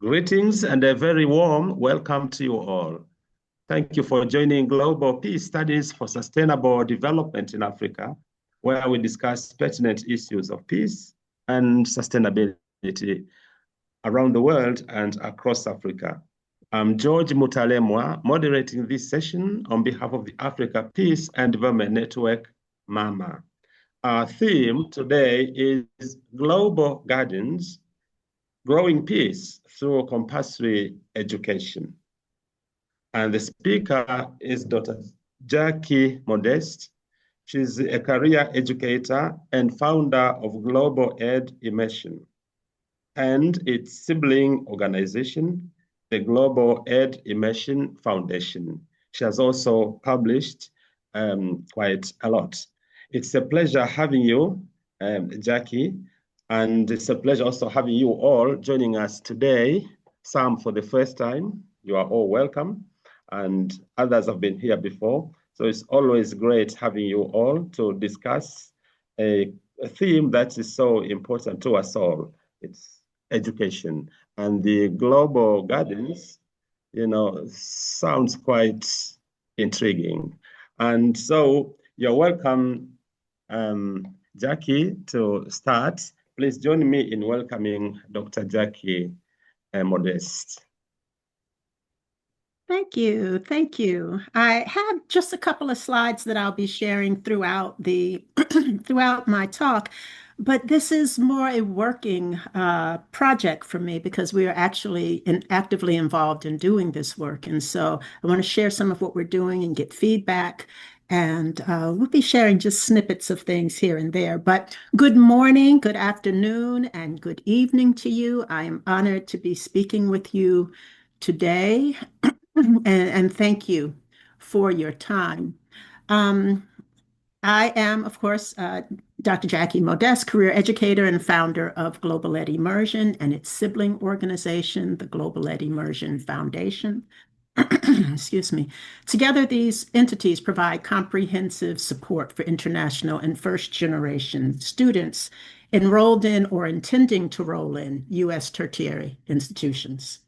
Greetings and a very warm welcome to you all. Thank you for joining Global Peace Studies for Sustainable Development in Africa, where we discuss pertinent issues of peace and sustainability around the world and across Africa. I'm George Mutalemwa, moderating this session on behalf of the Africa Peace and Development Network, MAMA. Our theme today is Global Gardens, Growing Peace through Compulsory Education. And the speaker is Dr. Jacquelynne Modeste. She's a career educator and founder of Global Ed Immersion and its sibling organization, the Global Ed Immersion Foundation. She has also published quite a lot. It's a pleasure having you, Jackie, and it's a pleasure also having you all joining us today, some for the first time. You are all welcome, and others have been here before. So it's always great having you all to discuss a theme that is so important to us all. It's education. And the global gardens, sounds quite intriguing. And so you're welcome, Jackie, to start. Please join me in welcoming Dr. Jacquelynne Modeste. Thank you. Thank you. I have just a couple of slides that I'll be sharing throughout the throughout my talk, but this is more a working project for me because we are actually actively involved in doing this work. And so I want to share some of what we're doing and get feedback. And we'll be sharing just snippets of things here and there. But good morning, good afternoon, and good evening to you. I am honored to be speaking with you today. And thank you for your time. I am, of course, Dr. Jacquelynne Modeste, career educator and founder of Global Ed Immersion and its sibling organization, the Global Ed Immersion Foundation. Excuse me. Together, these entities provide comprehensive support for international and first-generation students enrolled in or intending to roll in U.S. tertiary institutions.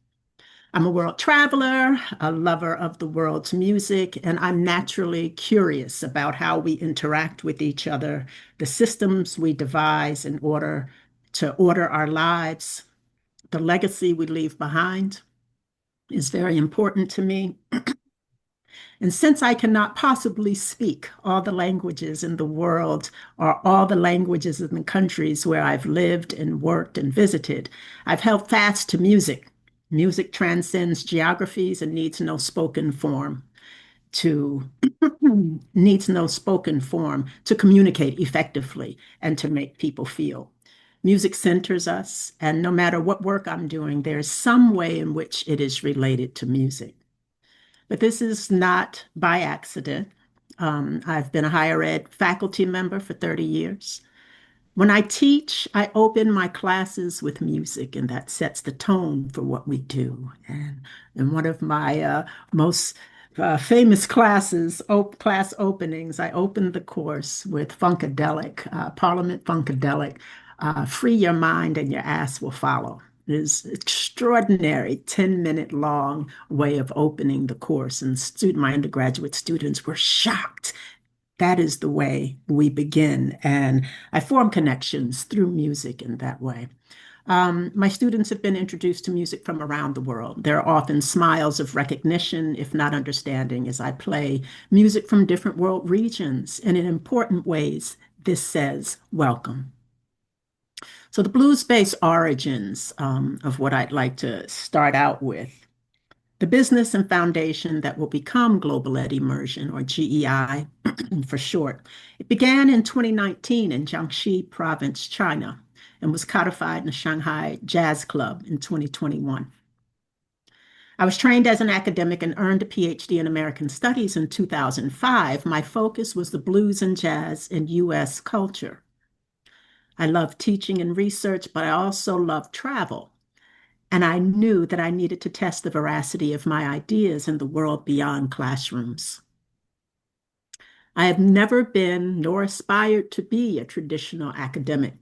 I'm a world traveler, a lover of the world's music, and I'm naturally curious about how we interact with each other, the systems we devise in order to order our lives. The legacy we leave behind is very important to me. And since I cannot possibly speak all the languages in the world or all the languages in the countries where I've lived and worked and visited, I've held fast to music. Music transcends geographies and needs no spoken form to communicate effectively and to make people feel. Music centers us, and no matter what work I'm doing, there's some way in which it is related to music. But this is not by accident. I've been a higher ed faculty member for 30 years. When I teach, I open my classes with music, and that sets the tone for what we do. And in one of my most famous class openings, I opened the course with Funkadelic, Parliament Funkadelic, Free Your Mind and Your Ass Will Follow. It is extraordinary 10-minute long way of opening the course, and my undergraduate students were shocked. That is the way we begin, and I form connections through music in that way. My students have been introduced to music from around the world. There are often smiles of recognition, if not understanding, as I play music from different world regions, and in important ways, this says welcome. So the blues-based origins of what I'd like to start out with. The business and foundation that will become Global Ed Immersion, or GEI for short. It began in 2019 in Jiangxi Province, China, and was codified in the Shanghai Jazz Club in 2021. I was trained as an academic and earned a PhD in American Studies in 2005. My focus was the blues and jazz in U.S. culture. I love teaching and research, but I also love travel. And I knew that I needed to test the veracity of my ideas in the world beyond classrooms. I have never been nor aspired to be a traditional academic.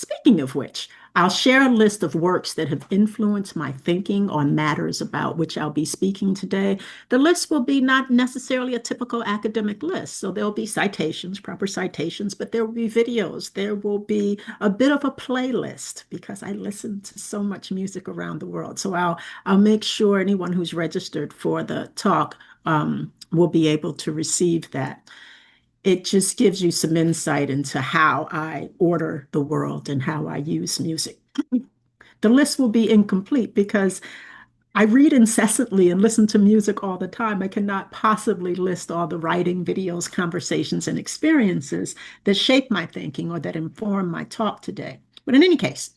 Speaking of which, I'll share a list of works that have influenced my thinking on matters about which I'll be speaking today. The list will be not necessarily a typical academic list. So there'll be citations, proper citations, but there will be videos. There will be a bit of a playlist because I listen to so much music around the world. So I'll make sure anyone who's registered for the talk will be able to receive that. It just gives you some insight into how I order the world and how I use music. The list will be incomplete because I read incessantly and listen to music all the time. I cannot possibly list all the writing, videos, conversations, and experiences that shape my thinking or that inform my talk today. But in any case,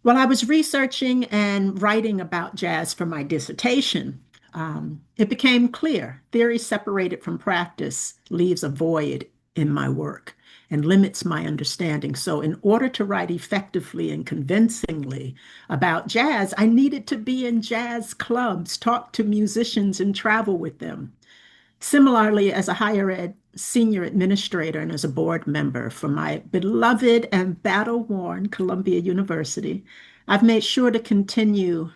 while I was researching and writing about jazz for my dissertation, it became clear theory separated from practice leaves a void in my work and limits my understanding. So, in order to write effectively and convincingly about jazz, I needed to be in jazz clubs, talk to musicians, and travel with them. Similarly, as a higher ed senior administrator and as a board member for my beloved and battle-worn Columbia University, I've made sure to continue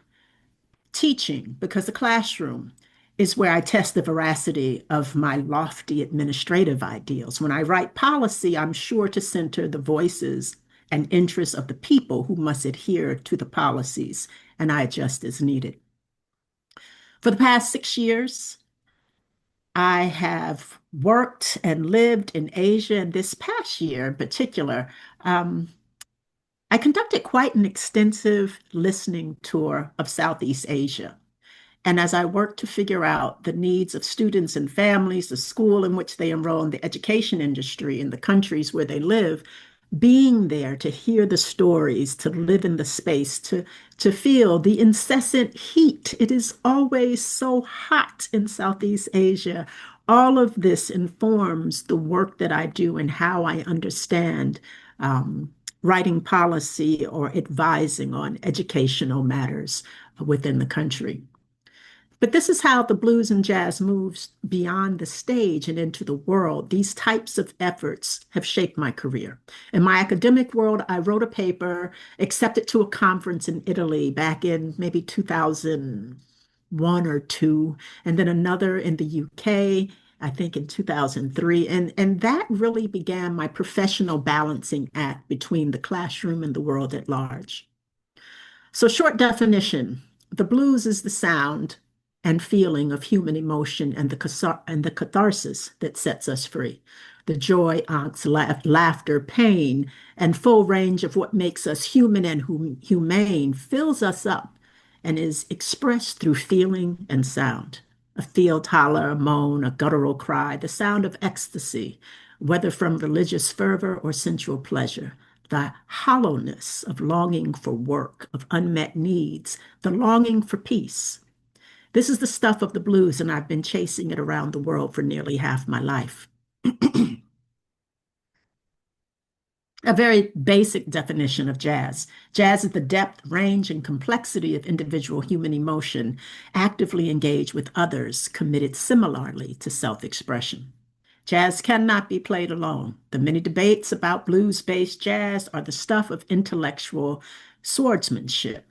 teaching because the classroom is where I test the veracity of my lofty administrative ideals. When I write policy, I'm sure to center the voices and interests of the people who must adhere to the policies, and I adjust as needed. For the past 6 years, I have worked and lived in Asia, and this past year in particular, I conducted quite an extensive listening tour of Southeast Asia. And as I worked to figure out the needs of students and families, the school in which they enroll, in the education industry in the countries where they live, being there to hear the stories, to live in the space, to feel the incessant heat. It is always so hot in Southeast Asia. All of this informs the work that I do and how I understand writing policy or advising on educational matters within the country. But this is how the blues and jazz moves beyond the stage and into the world. These types of efforts have shaped my career. In my academic world, I wrote a paper, accepted to a conference in Italy back in maybe 2001 or two, and then another in the UK, I think in 2003. And that really began my professional balancing act between the classroom and the world at large. So, short definition, the blues is the sound and feeling of human emotion and the catharsis that sets us free. The joy, angst, laughter, pain, and full range of what makes us human and humane fills us up and is expressed through feeling and sound. A field holler, a moan, a guttural cry, the sound of ecstasy, whether from religious fervor or sensual pleasure, the hollowness of longing for work, of unmet needs, the longing for peace. This is the stuff of the blues, and I've been chasing it around the world for nearly half my life. A very basic definition of jazz. Jazz is the depth, range, and complexity of individual human emotion, actively engaged with others, committed similarly to self-expression. Jazz cannot be played alone. The many debates about blues-based jazz are the stuff of intellectual swordsmanship.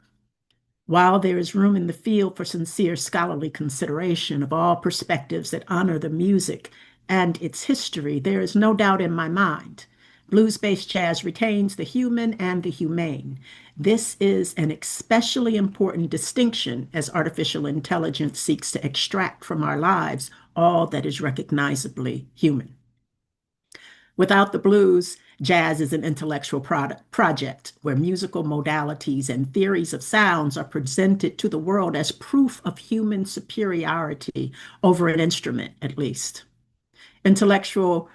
While there is room in the field for sincere scholarly consideration of all perspectives that honor the music and its history, there is no doubt in my mind. Blues-based jazz retains the human and the humane. This is an especially important distinction as artificial intelligence seeks to extract from our lives all that is recognizably human. Without the blues, jazz is an intellectual project where musical modalities and theories of sounds are presented to the world as proof of human superiority over an instrument, at least. Intellectual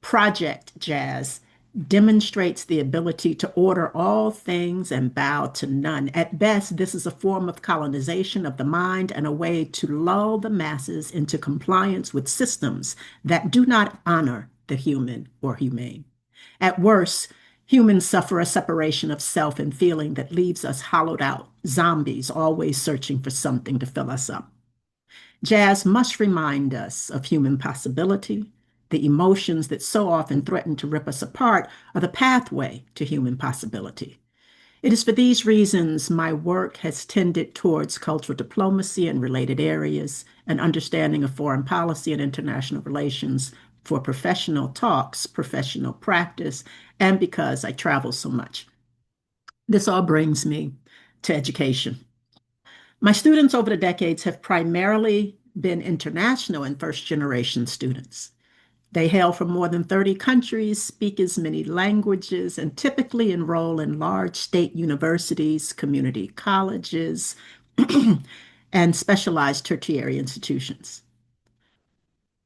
project jazz demonstrates the ability to order all things and bow to none. At best, this is a form of colonization of the mind and a way to lull the masses into compliance with systems that do not honor the human or humane. At worst, humans suffer a separation of self and feeling that leaves us hollowed out, zombies always searching for something to fill us up. Jazz must remind us of human possibility, The emotions that so often threaten to rip us apart are the pathway to human possibility. It is for these reasons my work has tended towards cultural diplomacy and related areas, an understanding of foreign policy and international relations for professional talks, professional practice, and because I travel so much. This all brings me to education. My students over the decades have primarily been international and first-generation students. They hail from more than 30 countries, speak as many languages, and typically enroll in large state universities, community colleges, and specialized tertiary institutions.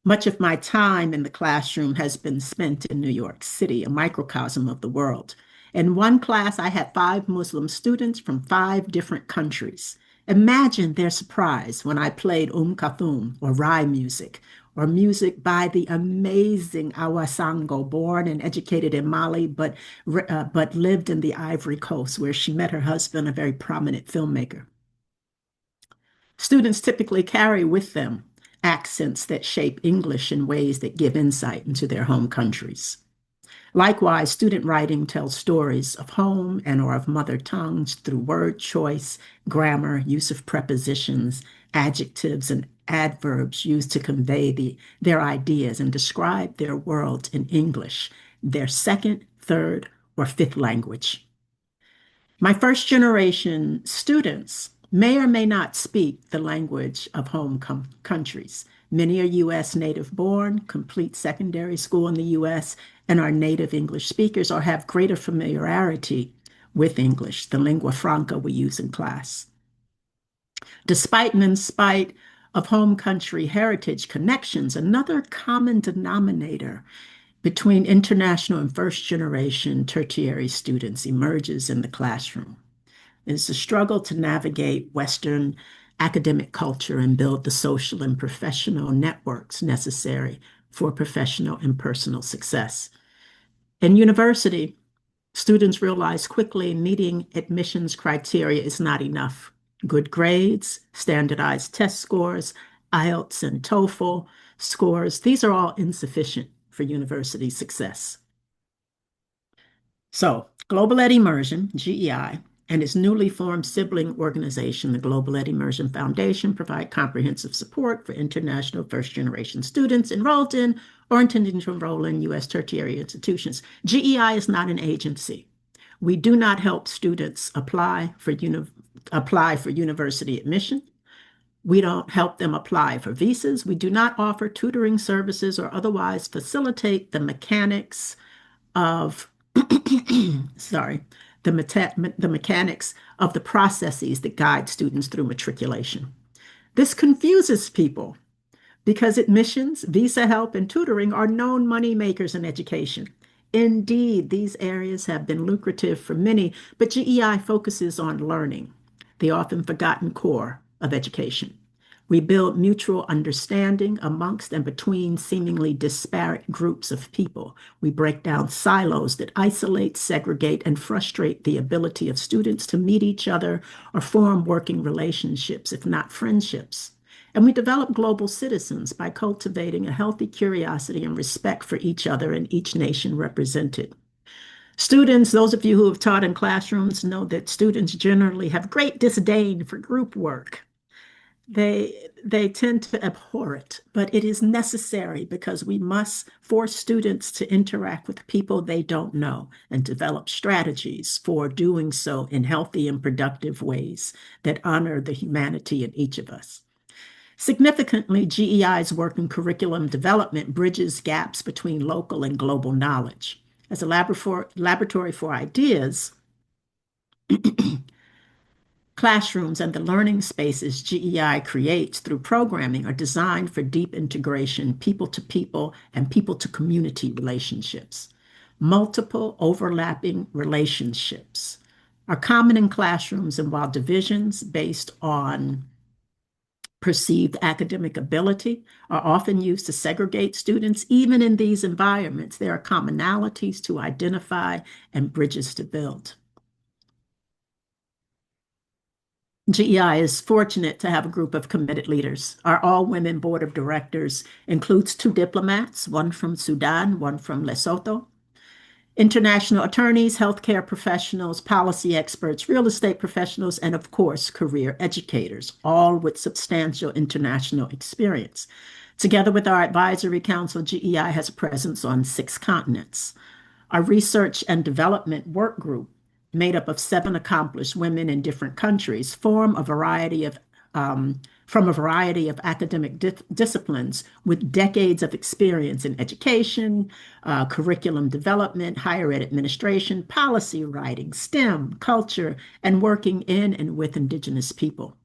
Much of my time in the classroom has been spent in New York City, a microcosm of the world. In one class, I had 5 Muslim students from 5 different countries. Imagine their surprise when I played Kulthum or Rai music, or music by the amazing Awa Sango, born and educated in Mali, but lived in the Ivory Coast, where she met her husband, a very prominent filmmaker. Students typically carry with them accents that shape English in ways that give insight into their home countries. Likewise, student writing tells stories of home and or of mother tongues through word choice, grammar, use of prepositions, adjectives, and adverbs used to convey their ideas and describe their world in English, their second, third, or fifth language. My first generation students may or may not speak the language of home countries. Many are U.S. native born, complete secondary school in the U.S., and are native English speakers or have greater familiarity with English, the lingua franca we use in class. Despite and in spite of home country heritage connections, another common denominator between international and first generation tertiary students emerges in the classroom. It's a struggle to navigate Western academic culture and build the social and professional networks necessary for professional and personal success. In university, students realize quickly meeting admissions criteria is not enough. Good grades, standardized test scores, IELTS and TOEFL scores, these are all insufficient for university success. So, Global Ed Immersion, GEI, and its newly formed sibling organization, the Global Ed Immersion Foundation, provide comprehensive support for international first-generation students enrolled in or intending to enroll in U.S. tertiary institutions. GEI is not an agency. We do not help students apply for university admission. We don't help them apply for visas. We do not offer tutoring services or otherwise facilitate the mechanics of the mechanics of the processes that guide students through matriculation. This confuses people because admissions, visa help, and tutoring are known money makers in education. Indeed, these areas have been lucrative for many, but GEI focuses on learning, the often forgotten core of education. We build mutual understanding amongst and between seemingly disparate groups of people. We break down silos that isolate, segregate, and frustrate the ability of students to meet each other or form working relationships, if not friendships. And we develop global citizens by cultivating a healthy curiosity and respect for each other and each nation represented. Students, those of you who have taught in classrooms, know that students generally have great disdain for group work. They tend to abhor it, but it is necessary because we must force students to interact with people they don't know and develop strategies for doing so in healthy and productive ways that honor the humanity in each of us. Significantly, GEI's work in curriculum development bridges gaps between local and global knowledge. As a laboratory for ideas, classrooms and the learning spaces GEI creates through programming are designed for deep integration, people, and people-to-community relationships. Multiple overlapping relationships are common in classrooms, and while divisions based on perceived academic ability are often used to segregate students, even in these environments, there are commonalities to identify and bridges to build. GEI is fortunate to have a group of committed leaders. Our all-women board of directors includes 2 diplomats, one from Sudan, one from Lesotho, international attorneys, healthcare professionals, policy experts, real estate professionals, and of course, career educators, all with substantial international experience. Together with our advisory council, GEI has a presence on 6 continents. Our research and development work group, made up of 7 accomplished women in different countries, from a variety of academic disciplines with decades of experience in education, curriculum development, higher ed administration, policy writing, STEM, culture, and working in and with Indigenous people.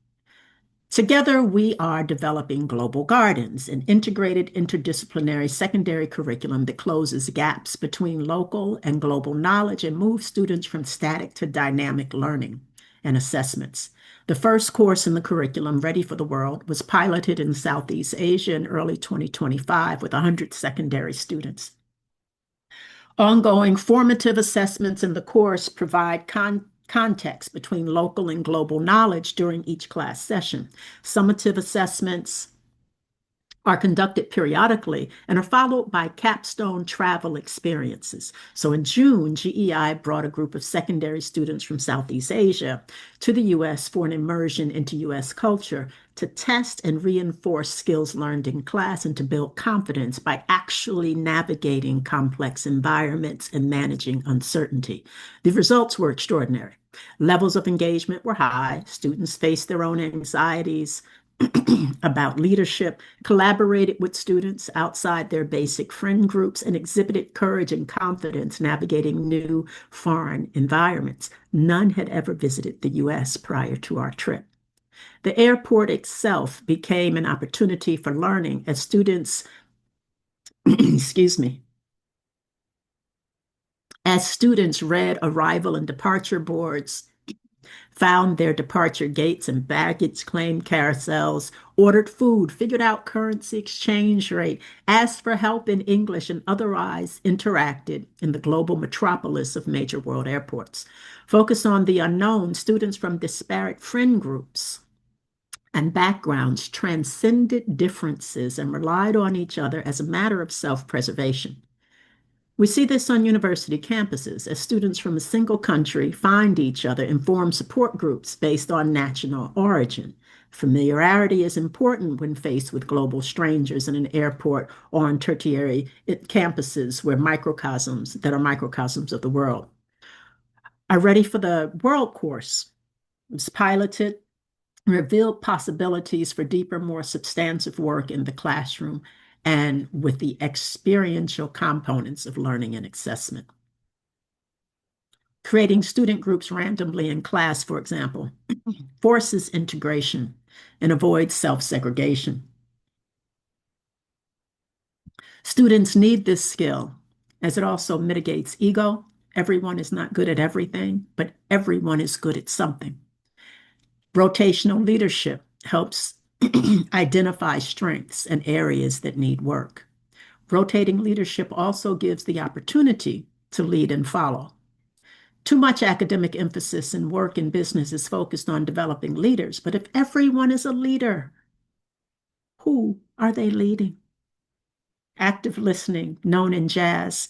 Together, we are developing Global Gardens, an integrated interdisciplinary secondary curriculum that closes gaps between local and global knowledge and moves students from static to dynamic learning and assessments. The first course in the curriculum, Ready for the World, was piloted in Southeast Asia in early 2025 with 100 secondary students. Ongoing formative assessments in the course provide context between local and global knowledge during each class session. Summative assessments are conducted periodically and are followed by capstone travel experiences. So in June, GEI brought a group of secondary students from Southeast Asia to the U.S. for an immersion into U.S. culture to test and reinforce skills learned in class and to build confidence by actually navigating complex environments and managing uncertainty. The results were extraordinary. Levels of engagement were high. Students faced their own anxieties about leadership, collaborated with students outside their basic friend groups, and exhibited courage and confidence navigating new foreign environments. None had ever visited the U.S. prior to our trip. The airport itself became an opportunity for learning as students, excuse me, as students read arrival and departure boards, found their departure gates and baggage claim carousels, ordered food, figured out currency exchange rate, asked for help in English, and otherwise interacted in the global metropolis of major world airports. Focused on the unknown, students from disparate friend groups and backgrounds transcended differences and relied on each other as a matter of self-preservation. We see this on university campuses as students from a single country find each other and form support groups based on national origin. Familiarity is important when faced with global strangers in an airport or on tertiary campuses where microcosms of the world. Our Ready for the World course was piloted, revealed possibilities for deeper, more substantive work in the classroom and with the experiential components of learning and assessment. Creating student groups randomly in class, for example, forces integration and avoids self-segregation. Students need this skill as it also mitigates ego. Everyone is not good at everything, but everyone is good at something. Rotational leadership helps identify strengths and areas that need work. Rotating leadership also gives the opportunity to lead and follow. Too much academic emphasis in work and business is focused on developing leaders, but if everyone is a leader, who are they leading? Active listening, known in jazz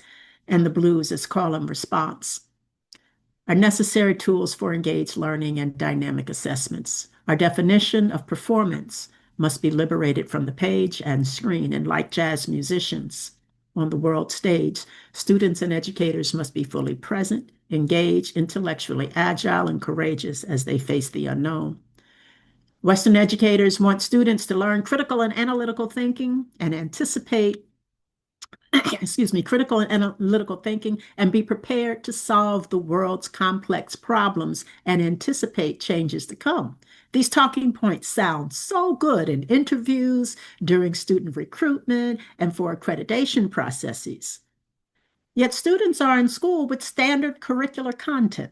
and the blues as call and response, are necessary tools for engaged learning and dynamic assessments. Our definition of performance must be liberated from the page and screen, and like jazz musicians on the world stage, students and educators must be fully present, engaged, intellectually agile, and courageous as they face the unknown. Western educators want students to learn critical and analytical thinking and anticipate critical and analytical thinking and be prepared to solve the world's complex problems and anticipate changes to come. These talking points sound so good in interviews, during student recruitment, and for accreditation processes. Yet students are in school with standard curricular content,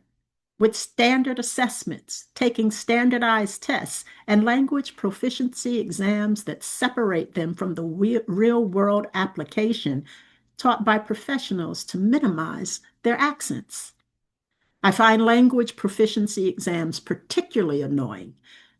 with standard assessments, taking standardized tests, and language proficiency exams that separate them from the real-world application taught by professionals to minimize their accents. I find language proficiency exams particularly annoying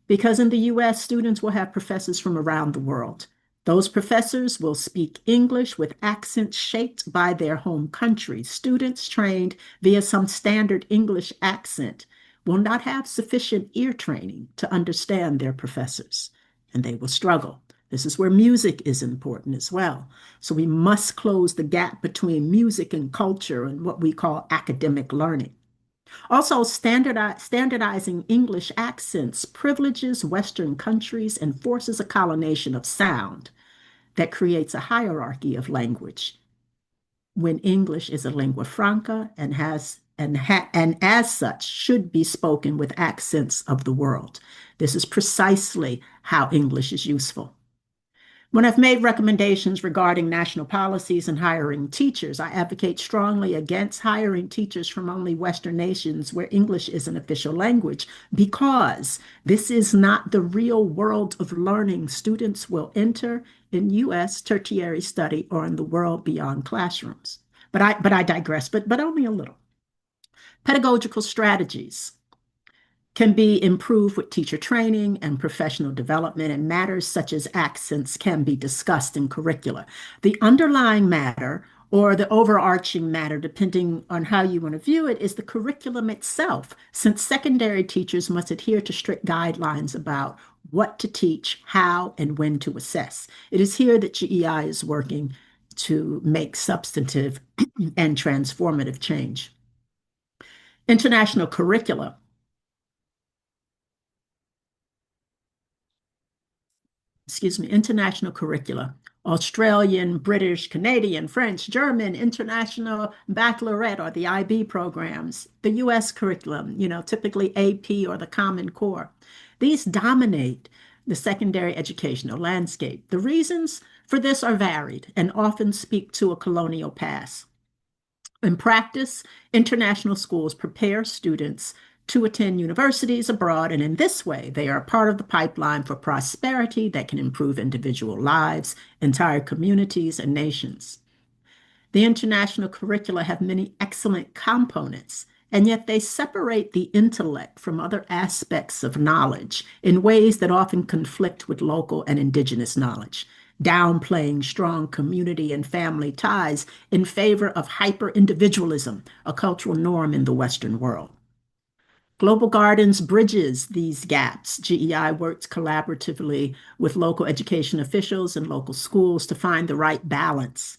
because in the US, students will have professors from around the world. Those professors will speak English with accents shaped by their home country. Students trained via some standard English accent will not have sufficient ear training to understand their professors, and they will struggle. This is where music is important as well. So we must close the gap between music and culture and what we call academic learning. Also, standardizing English accents privileges Western countries and forces a colonization of sound that creates a hierarchy of language when English is a lingua franca and as such should be spoken with accents of the world. This is precisely how English is useful. When I've made recommendations regarding national policies and hiring teachers, I advocate strongly against hiring teachers from only Western nations where English is an official language, because this is not the real world of learning students will enter in U.S. tertiary study or in the world beyond classrooms. But I digress, but only a little. Pedagogical strategies can be improved with teacher training and professional development, and matters such as accents can be discussed in curricula. The underlying matter or the overarching matter, depending on how you want to view it, is the curriculum itself, since secondary teachers must adhere to strict guidelines about what to teach, how, and when to assess. It is here that GEI is working to make substantive and transformative change. International curricula. International curricula, Australian, British, Canadian, French, German, international baccalaureate or the IB programs, the US curriculum, typically AP or the Common Core. These dominate the secondary educational landscape. The reasons for this are varied and often speak to a colonial past. In practice, international schools prepare students to attend universities abroad, and in this way, they are part of the pipeline for prosperity that can improve individual lives, entire communities, and nations. The international curricula have many excellent components, and yet they separate the intellect from other aspects of knowledge in ways that often conflict with local and indigenous knowledge, downplaying strong community and family ties in favor of hyper-individualism, a cultural norm in the Western world. Global Gardens bridges these gaps. GEI works collaboratively with local education officials and local schools to find the right balance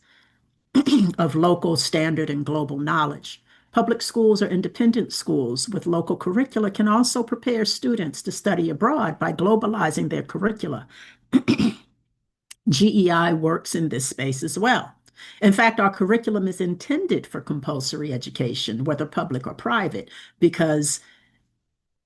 of local standard and global knowledge. Public schools or independent schools with local curricula can also prepare students to study abroad by globalizing their curricula. GEI works in this space as well. In fact, our curriculum is intended for compulsory education, whether public or private, because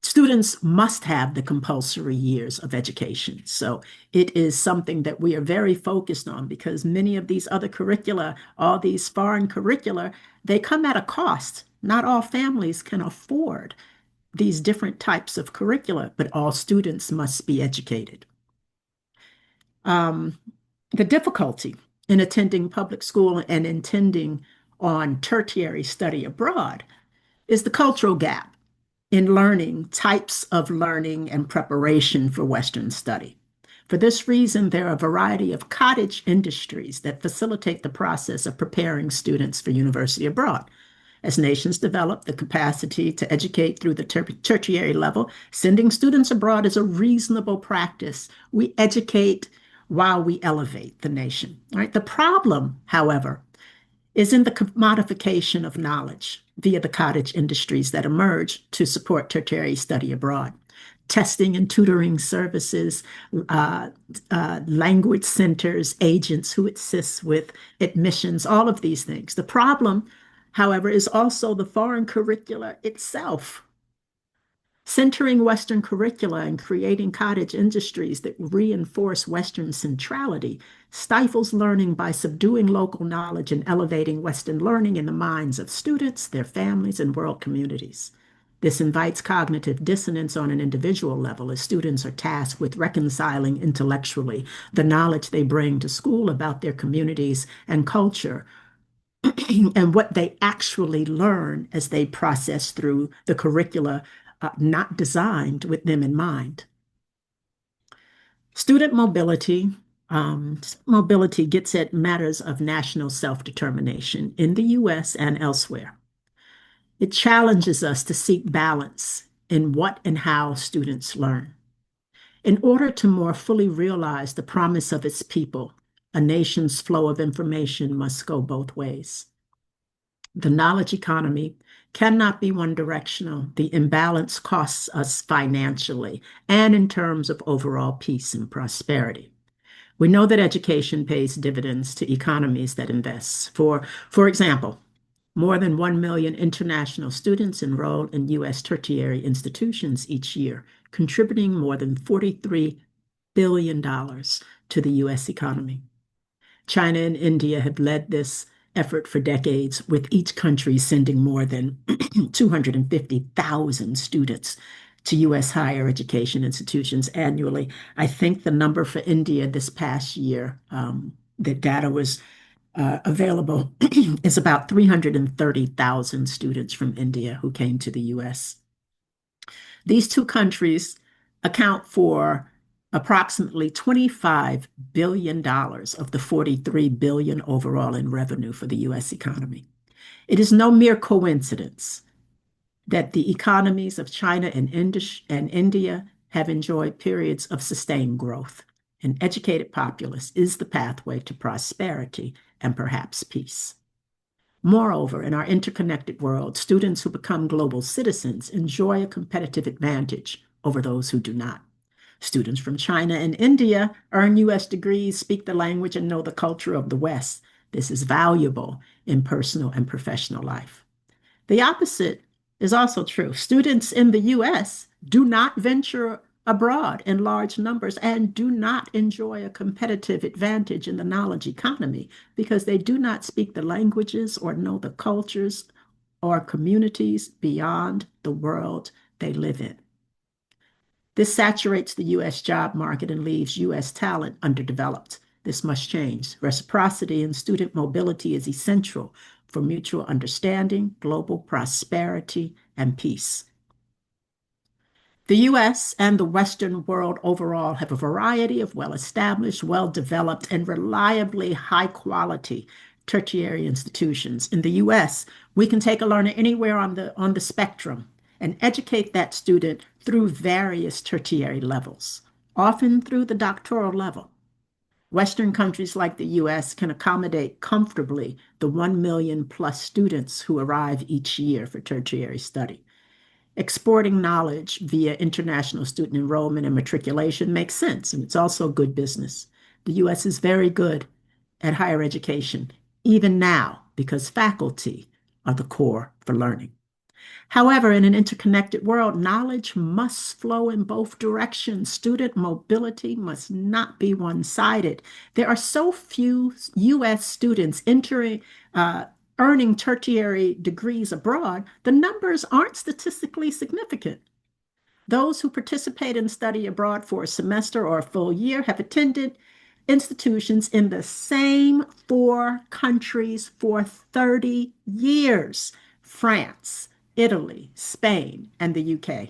students must have the compulsory years of education. So it is something that we are very focused on, because many of these other curricula, all these foreign curricula, they come at a cost. Not all families can afford these different types of curricula, but all students must be educated. The difficulty in attending public school and intending on tertiary study abroad is the cultural gap in learning, types of learning and preparation for Western study. For this reason, there are a variety of cottage industries that facilitate the process of preparing students for university abroad. As nations develop the capacity to educate through the tertiary level, sending students abroad is a reasonable practice. We educate while we elevate the nation. Right? The problem, however, is in the commodification of knowledge via the cottage industries that emerge to support tertiary study abroad. Testing and tutoring services, language centers, agents who assist with admissions, all of these things. The problem, however, is also the foreign curricula itself. Centering Western curricula and creating cottage industries that reinforce Western centrality stifles learning by subduing local knowledge and elevating Western learning in the minds of students, their families, and world communities. This invites cognitive dissonance on an individual level, as students are tasked with reconciling intellectually the knowledge they bring to school about their communities and culture and what they actually learn as they process through the curricula not designed with them in mind. Student mobility gets at matters of national self-determination in the US and elsewhere. It challenges us to seek balance in what and how students learn. In order to more fully realize the promise of its people, a nation's flow of information must go both ways. The knowledge economy cannot be one directional. The imbalance costs us financially and in terms of overall peace and prosperity. We know that education pays dividends to economies that invest. For example, more than 1 million international students enroll in U.S. tertiary institutions each year, contributing more than $43 billion to the U.S. economy. China and India have led this effort for decades, with each country sending more than 250,000 students to U.S. higher education institutions annually. I think the number for India this past year, the data was available, is about 330,000 students from India who came to the U.S. These two countries account for approximately $25 billion of the $43 billion overall in revenue for the U.S. economy. It is no mere coincidence that the economies of China and India have enjoyed periods of sustained growth. An educated populace is the pathway to prosperity and perhaps peace. Moreover, in our interconnected world, students who become global citizens enjoy a competitive advantage over those who do not. Students from China and India earn U.S. degrees, speak the language, and know the culture of the West. This is valuable in personal and professional life. The opposite is also true. Students in the U.S. do not venture abroad in large numbers and do not enjoy a competitive advantage in the knowledge economy because they do not speak the languages or know the cultures or communities beyond the world they live in. This saturates the U.S. job market and leaves U.S. talent underdeveloped. This must change. Reciprocity and student mobility is essential for mutual understanding, global prosperity, and peace. The U.S. and the Western world overall have a variety of well-established, well-developed, and reliably high-quality tertiary institutions. In the U.S., we can take a learner anywhere on the spectrum and educate that student through various tertiary levels, often through the doctoral level. Western countries like the U.S. can accommodate comfortably the 1 million plus students who arrive each year for tertiary study. Exporting knowledge via international student enrollment and matriculation makes sense, and it's also good business. The U.S. is very good at higher education, even now, because faculty are the core for learning. However, in an interconnected world, knowledge must flow in both directions. Student mobility must not be one-sided. There are so few U.S. students earning tertiary degrees abroad, the numbers aren't statistically significant. Those who participate in study abroad for a semester or a full year have attended institutions in the same 4 countries for 30 years: France, Italy, Spain, and the UK.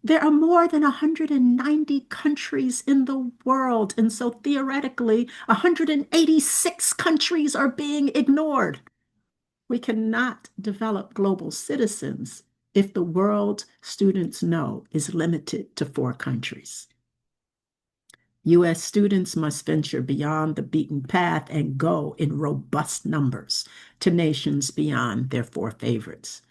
There are more than 190 countries in the world, and so theoretically, 186 countries are being ignored. We cannot develop global citizens if the world students know is limited to 4 countries. U.S. students must venture beyond the beaten path and go in robust numbers to nations beyond their 4 favorites.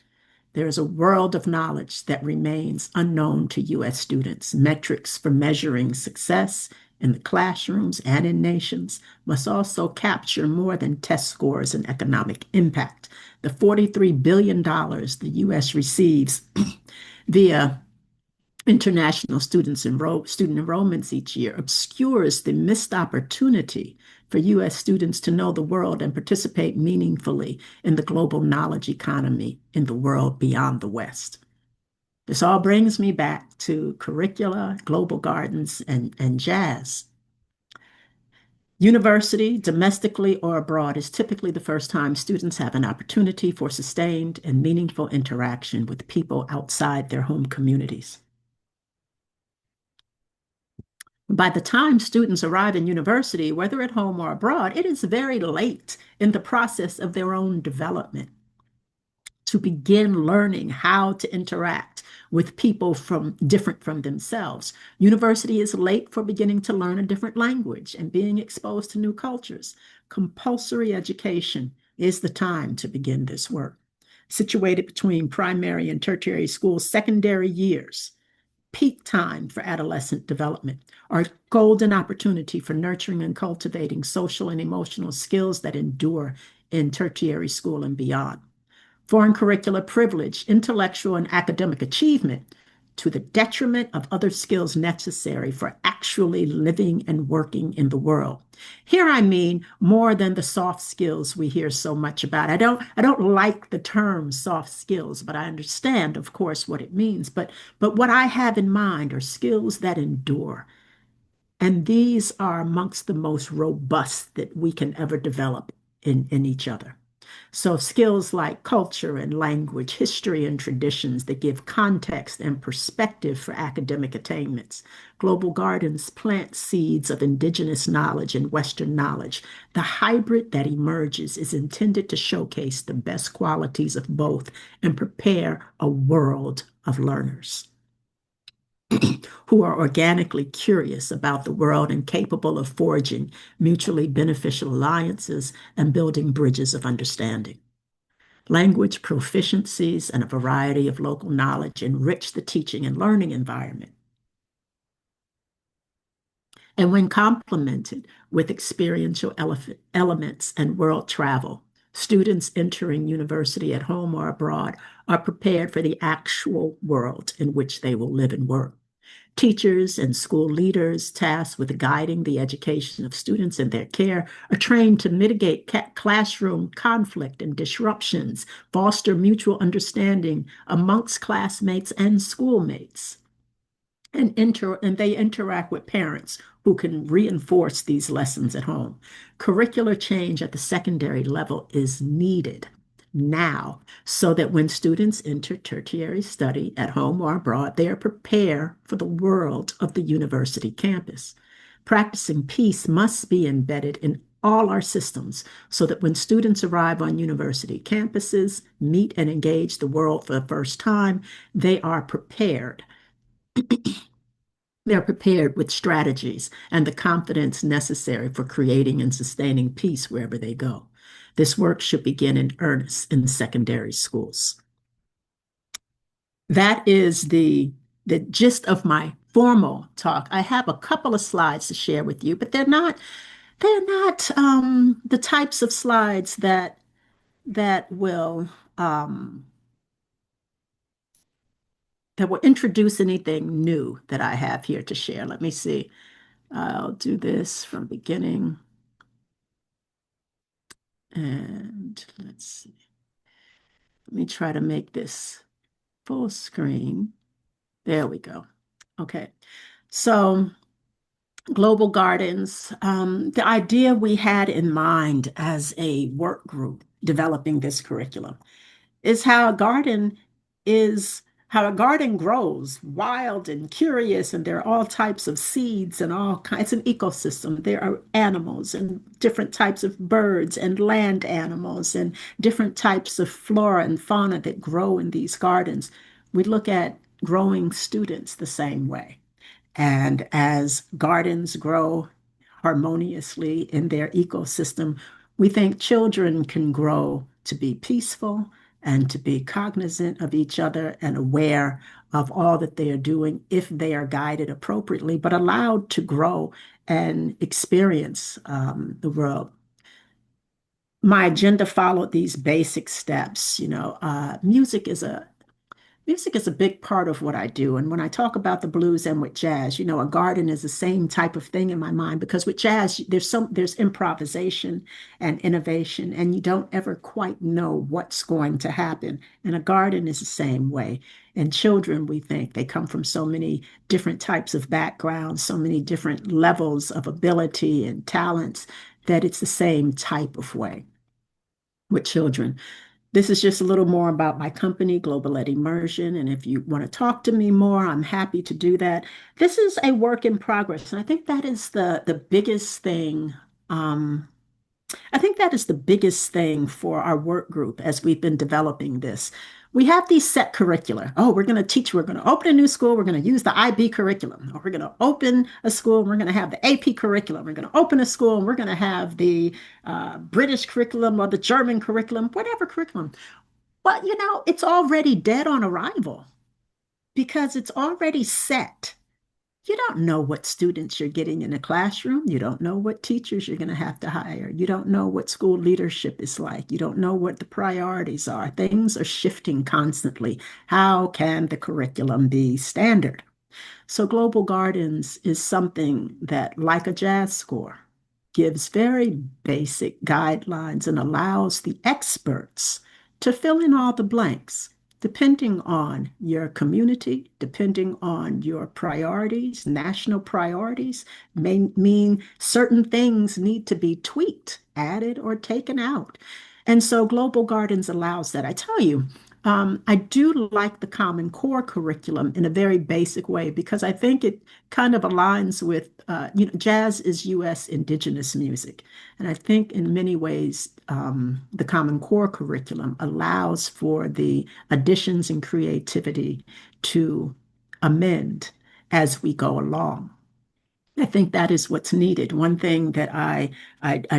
There is a world of knowledge that remains unknown to U.S. students. Metrics for measuring success in the classrooms and in nations must also capture more than test scores and economic impact. The $43 billion the U.S. receives via international student enrollments each year obscures the missed opportunity for U.S. students to know the world and participate meaningfully in the global knowledge economy in the world beyond the West. This all brings me back to curricula, global gardens, and jazz. University, domestically or abroad, is typically the first time students have an opportunity for sustained and meaningful interaction with people outside their home communities. By the time students arrive in university, whether at home or abroad, it is very late in the process of their own development to begin learning how to interact with people different from themselves. University is late for beginning to learn a different language and being exposed to new cultures. Compulsory education is the time to begin this work. Situated between primary and tertiary school secondary years, peak time for adolescent development, or golden opportunity for nurturing and cultivating social and emotional skills that endure in tertiary school and beyond. Foreign curricular privilege, intellectual and academic achievement to the detriment of other skills necessary for actually living and working in the world. Here I mean more than the soft skills we hear so much about. I don't like the term soft skills, but I understand, of course, what it means. But what I have in mind are skills that endure. And these are amongst the most robust that we can ever develop in each other. So skills like culture and language, history and traditions that give context and perspective for academic attainments. Global Gardens plant seeds of indigenous knowledge and Western knowledge. The hybrid that emerges is intended to showcase the best qualities of both and prepare a world of learners who are organically curious about the world and capable of forging mutually beneficial alliances and building bridges of understanding. Language proficiencies and a variety of local knowledge enrich the teaching and learning environment. And when complemented with experiential elements and world travel, students entering university at home or abroad are prepared for the actual world in which they will live and work. Teachers and school leaders tasked with guiding the education of students in their care are trained to mitigate classroom conflict and disruptions, foster mutual understanding amongst classmates and schoolmates, and they interact with parents who can reinforce these lessons at home. Curricular change at the secondary level is needed now so that when students enter tertiary study at home or abroad, they are prepared for the world of the university campus. Practicing peace must be embedded in all our systems so that when students arrive on university campuses, meet and engage the world for the first time, they are prepared. They're prepared with strategies and the confidence necessary for creating and sustaining peace wherever they go. This work should begin in earnest in secondary schools. That is the gist of my formal talk. I have a couple of slides to share with you, but they're not the types of slides that will introduce anything new that I have here to share. Let me see. I'll do this from beginning. And let's see. Let me try to make this full screen. There we go. Okay. So Global Gardens, the idea we had in mind as a work group developing this curriculum is how a garden grows wild and curious, and there are all types of seeds and all kinds. It's an ecosystem. There are animals and different types of birds and land animals and different types of flora and fauna that grow in these gardens. We look at growing students the same way. And as gardens grow harmoniously in their ecosystem, we think children can grow to be peaceful and to be cognizant of each other and aware of all that they are doing if they are guided appropriately, but allowed to grow and experience the world. My agenda followed these basic steps. Music is Music is a big part of what I do. And when I talk about the blues and with jazz, a garden is the same type of thing in my mind because with jazz, there's improvisation and innovation, and you don't ever quite know what's going to happen. And a garden is the same way. And children, we think they come from so many different types of backgrounds, so many different levels of ability and talents that it's the same type of way with children. This is just a little more about my company, Global Ed Immersion. And if you want to talk to me more, I'm happy to do that. This is a work in progress. And I think that is the biggest thing. Um, I think that is the biggest thing for our work group as we've been developing this. We have these set curricula. Oh, we're going to open a new school, we're going to use the IB curriculum, or we're going to open a school, and we're going to have the AP curriculum. We're going to open a school, and we're going to have the British curriculum or the German curriculum, whatever curriculum. But it's already dead on arrival because it's already set. You don't know what students you're getting in a classroom. You don't know what teachers you're going to have to hire. You don't know what school leadership is like. You don't know what the priorities are. Things are shifting constantly. How can the curriculum be standard? So Global Gardens is something that, like a jazz score, gives very basic guidelines and allows the experts to fill in all the blanks, depending on your community, depending on your priorities. National priorities may mean certain things need to be tweaked, added, or taken out. And so Global Gardens allows that. I tell you, I do like the Common Core curriculum in a very basic way because I think it kind of aligns with, jazz is U.S. indigenous music. And I think in many ways, the Common Core curriculum allows for the additions and creativity to amend as we go along. I think that is what's needed. One thing that I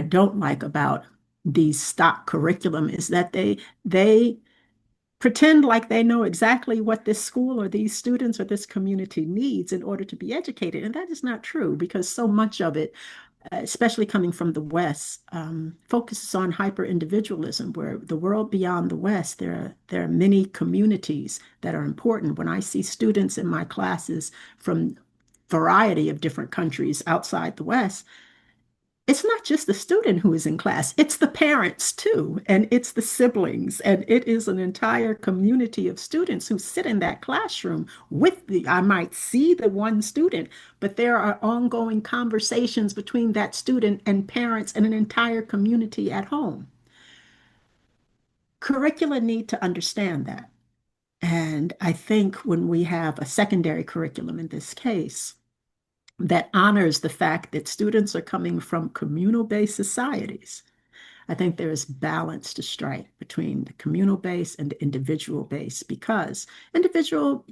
don't like about these stock curriculum is that they pretend like they know exactly what this school or these students or this community needs in order to be educated. And that is not true because so much of it, especially coming from the West, focuses on hyper individualism, where the world beyond the West, there are many communities that are important. When I see students in my classes from variety of different countries outside the West, it's not just the student who is in class, it's the parents too, and it's the siblings, and it is an entire community of students who sit in that classroom with I might see the one student, but there are ongoing conversations between that student and parents and an entire community at home. Curricula need to understand that. And I think when we have a secondary curriculum in this case, that honors the fact that students are coming from communal-based societies. I think there is balance to strike between the communal base and the individual base because individual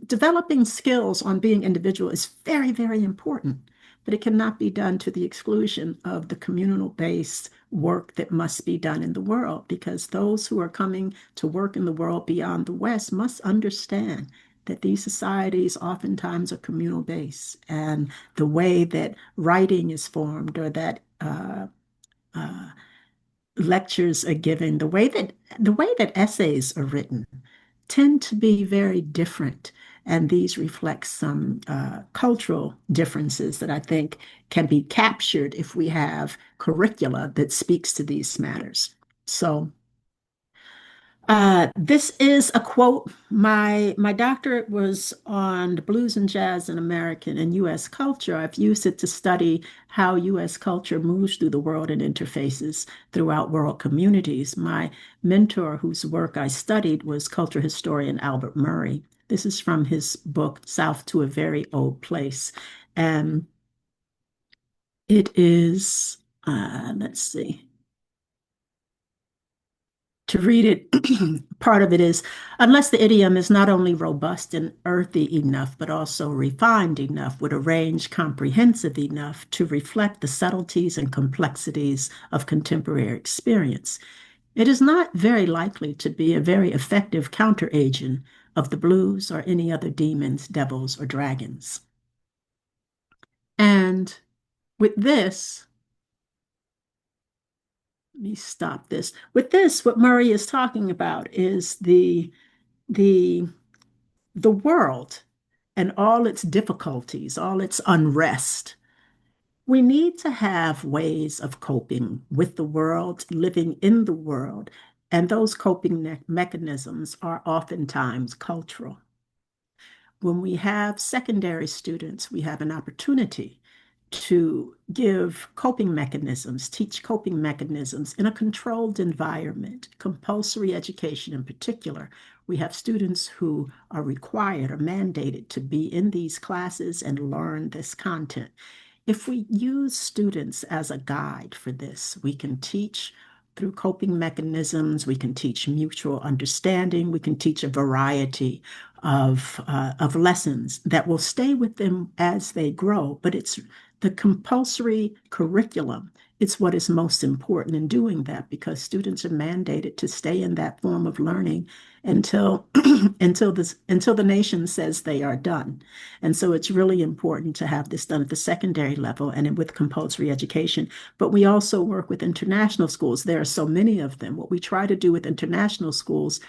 developing skills on being individual is very, very important, but it cannot be done to the exclusion of the communal-based work that must be done in the world because those who are coming to work in the world beyond the West must understand that these societies oftentimes are communal based and the way that writing is formed or that uh, lectures are given, the way that essays are written tend to be very different. And these reflect some cultural differences that I think can be captured if we have curricula that speaks to these matters. So this is a quote. My doctorate was on the blues and jazz in American and U.S. culture. I've used it to study how U.S. culture moves through the world and interfaces throughout world communities. My mentor, whose work I studied, was culture historian Albert Murray. This is from his book, South to a Very Old Place. And it is, let's see. To read it, part of it is, unless the idiom is not only robust and earthy enough, but also refined enough, with a range comprehensive enough to reflect the subtleties and complexities of contemporary experience, it is not very likely to be a very effective counteragent of the blues or any other demons, devils, or dragons. And with this, let me stop this. With this, what Murray is talking about is the the world and all its difficulties, all its unrest, we need to have ways of coping with the world, living in the world, and those coping mechanisms are oftentimes cultural. When we have secondary students, we have an opportunity to give coping mechanisms, teach coping mechanisms in a controlled environment, compulsory education in particular. We have students who are required or mandated to be in these classes and learn this content. If we use students as a guide for this, we can teach through coping mechanisms, we can teach mutual understanding, we can teach a variety of lessons that will stay with them as they grow. But it's the compulsory curriculum. It's what is most important in doing that because students are mandated to stay in that form of learning until until the nation says they are done. And so it's really important to have this done at the secondary level and with compulsory education. But we also work with international schools. There are so many of them. What we try to do with international schools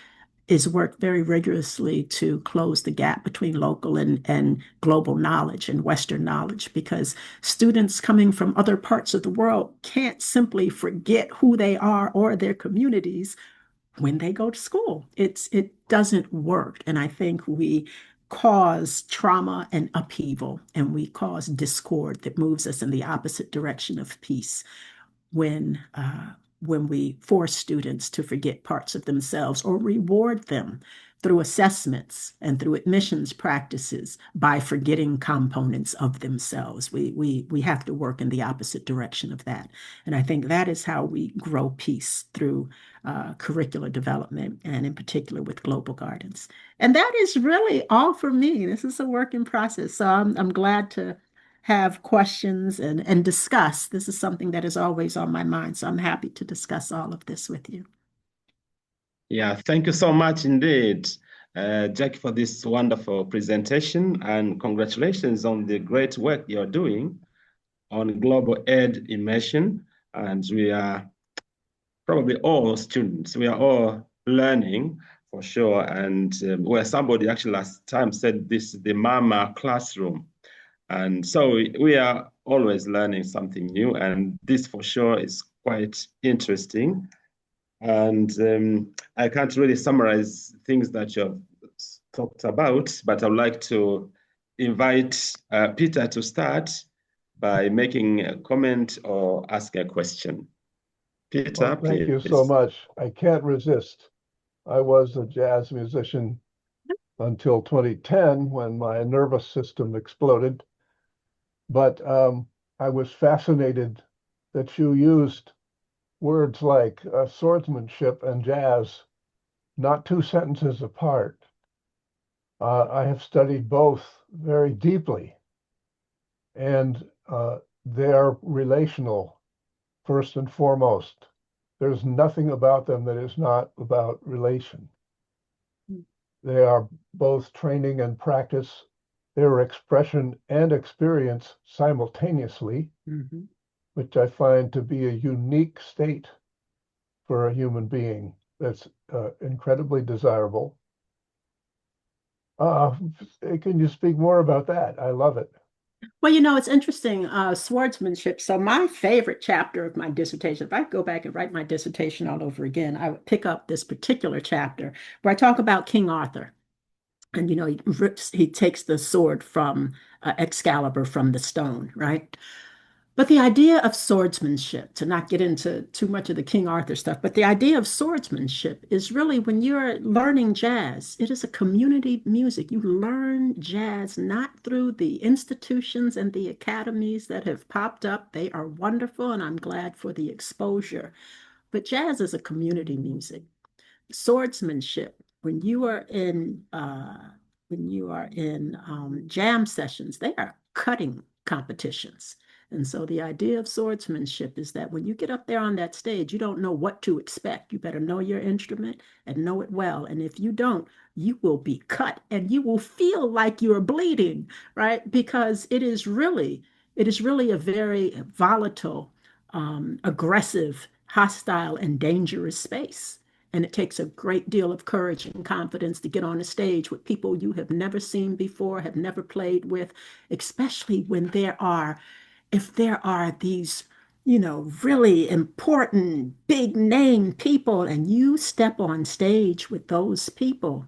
is work very rigorously to close the gap between local and global knowledge and Western knowledge because students coming from other parts of the world can't simply forget who they are or their communities when they go to school. It doesn't work. And I think we cause trauma and upheaval and we cause discord that moves us in the opposite direction of peace when when we force students to forget parts of themselves or reward them through assessments and through admissions practices by forgetting components of themselves. We have to work in the opposite direction of that. And I think that is how we grow peace through curricular development and in particular with Global Gardens. And that is really all for me. This is a work in process. So I'm glad to have questions and discuss. This is something that is always on my mind. So I'm happy to discuss all of this with you. Yeah, thank you so much indeed, Jackie, for this wonderful presentation, and congratulations on the great work you're doing on global ed immersion. And we are probably all students. We are all learning for sure. And where somebody actually last time said this is the mama classroom. And so we are always learning something new. And this for sure is quite interesting. And I can't really summarize things that you've talked about, but I'd like to invite Peter to start by making a comment or asking a question. Peter, well, thank you so much. I can't resist. I was a jazz musician until 2010 when my nervous system exploded. But I was fascinated that you used words like swordsmanship and jazz, not two sentences apart. I have studied both very deeply, and they are relational first and foremost. There's nothing about them that is not about relation. They are both training and practice. They're expression and experience simultaneously, which I find to be a unique state for a human being that's incredibly desirable. Can you speak more about that? I love it. Well, it's interesting, swordsmanship. So my favorite chapter of my dissertation, if I could go back and write my dissertation all over again, I would pick up this particular chapter where I talk about King Arthur. And, he takes the sword from Excalibur from the stone, right? But the idea of swordsmanship, to not get into too much of the King Arthur stuff, but the idea of swordsmanship is really when you're learning jazz, it is a community music. You learn jazz not through the institutions and the academies that have popped up. They are wonderful, and I'm glad for the exposure. But jazz is a community music. Swordsmanship, when you are in jam sessions, they are cutting competitions. And so the idea of swordsmanship is that when you get up there on that stage, you don't know what to expect. You better know your instrument and know it well. And if you don't, you will be cut and you will feel like you're bleeding, right? Because it is really a very volatile, aggressive, hostile, and dangerous space. And it takes a great deal of courage and confidence to get on a stage with people you have never seen before, have never played with, especially when if there are these, really important, big name people, and you step on stage with those people,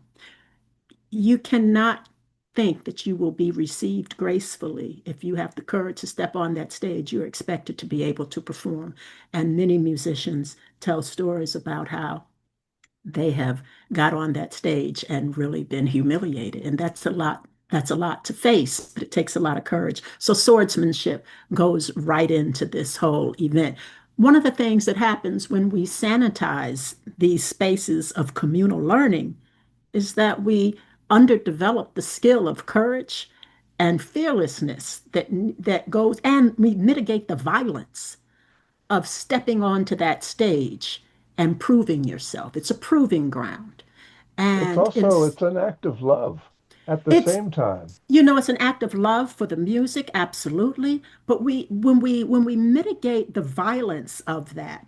you cannot think that you will be received gracefully. If you have the courage to step on that stage, you're expected to be able to perform. And many musicians tell stories about how they have got on that stage and really been humiliated. And that's a lot. That's a lot to face, but it takes a lot of courage. So swordsmanship goes right into this whole event. One of the things that happens when we sanitize these spaces of communal learning is that we underdevelop the skill of courage and fearlessness that goes, and we mitigate the violence of stepping onto that stage and proving yourself. It's a proving ground. And It's an act of love at the it's same time. it's an act of love for the music, absolutely. But when we mitigate the violence of that,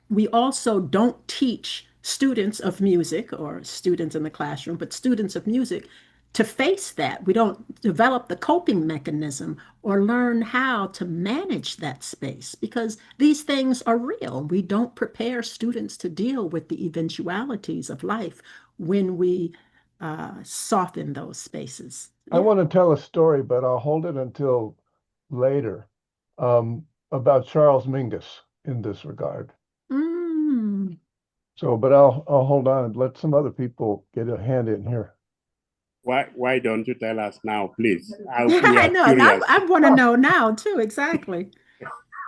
we also don't teach students of music or students in the classroom, but students of music to face that. We don't develop the coping mechanism or learn how to manage that space because these things are real. We don't prepare students to deal with the eventualities of life when we soften those spaces. I Yeah. want to tell a story, but I'll hold it until later, about Charles Mingus in this regard. Mm. So, but I'll hold on and let some other people get a hand in here. Why don't you tell us now, please? We I are know. And curious. I want to know now, too, exactly.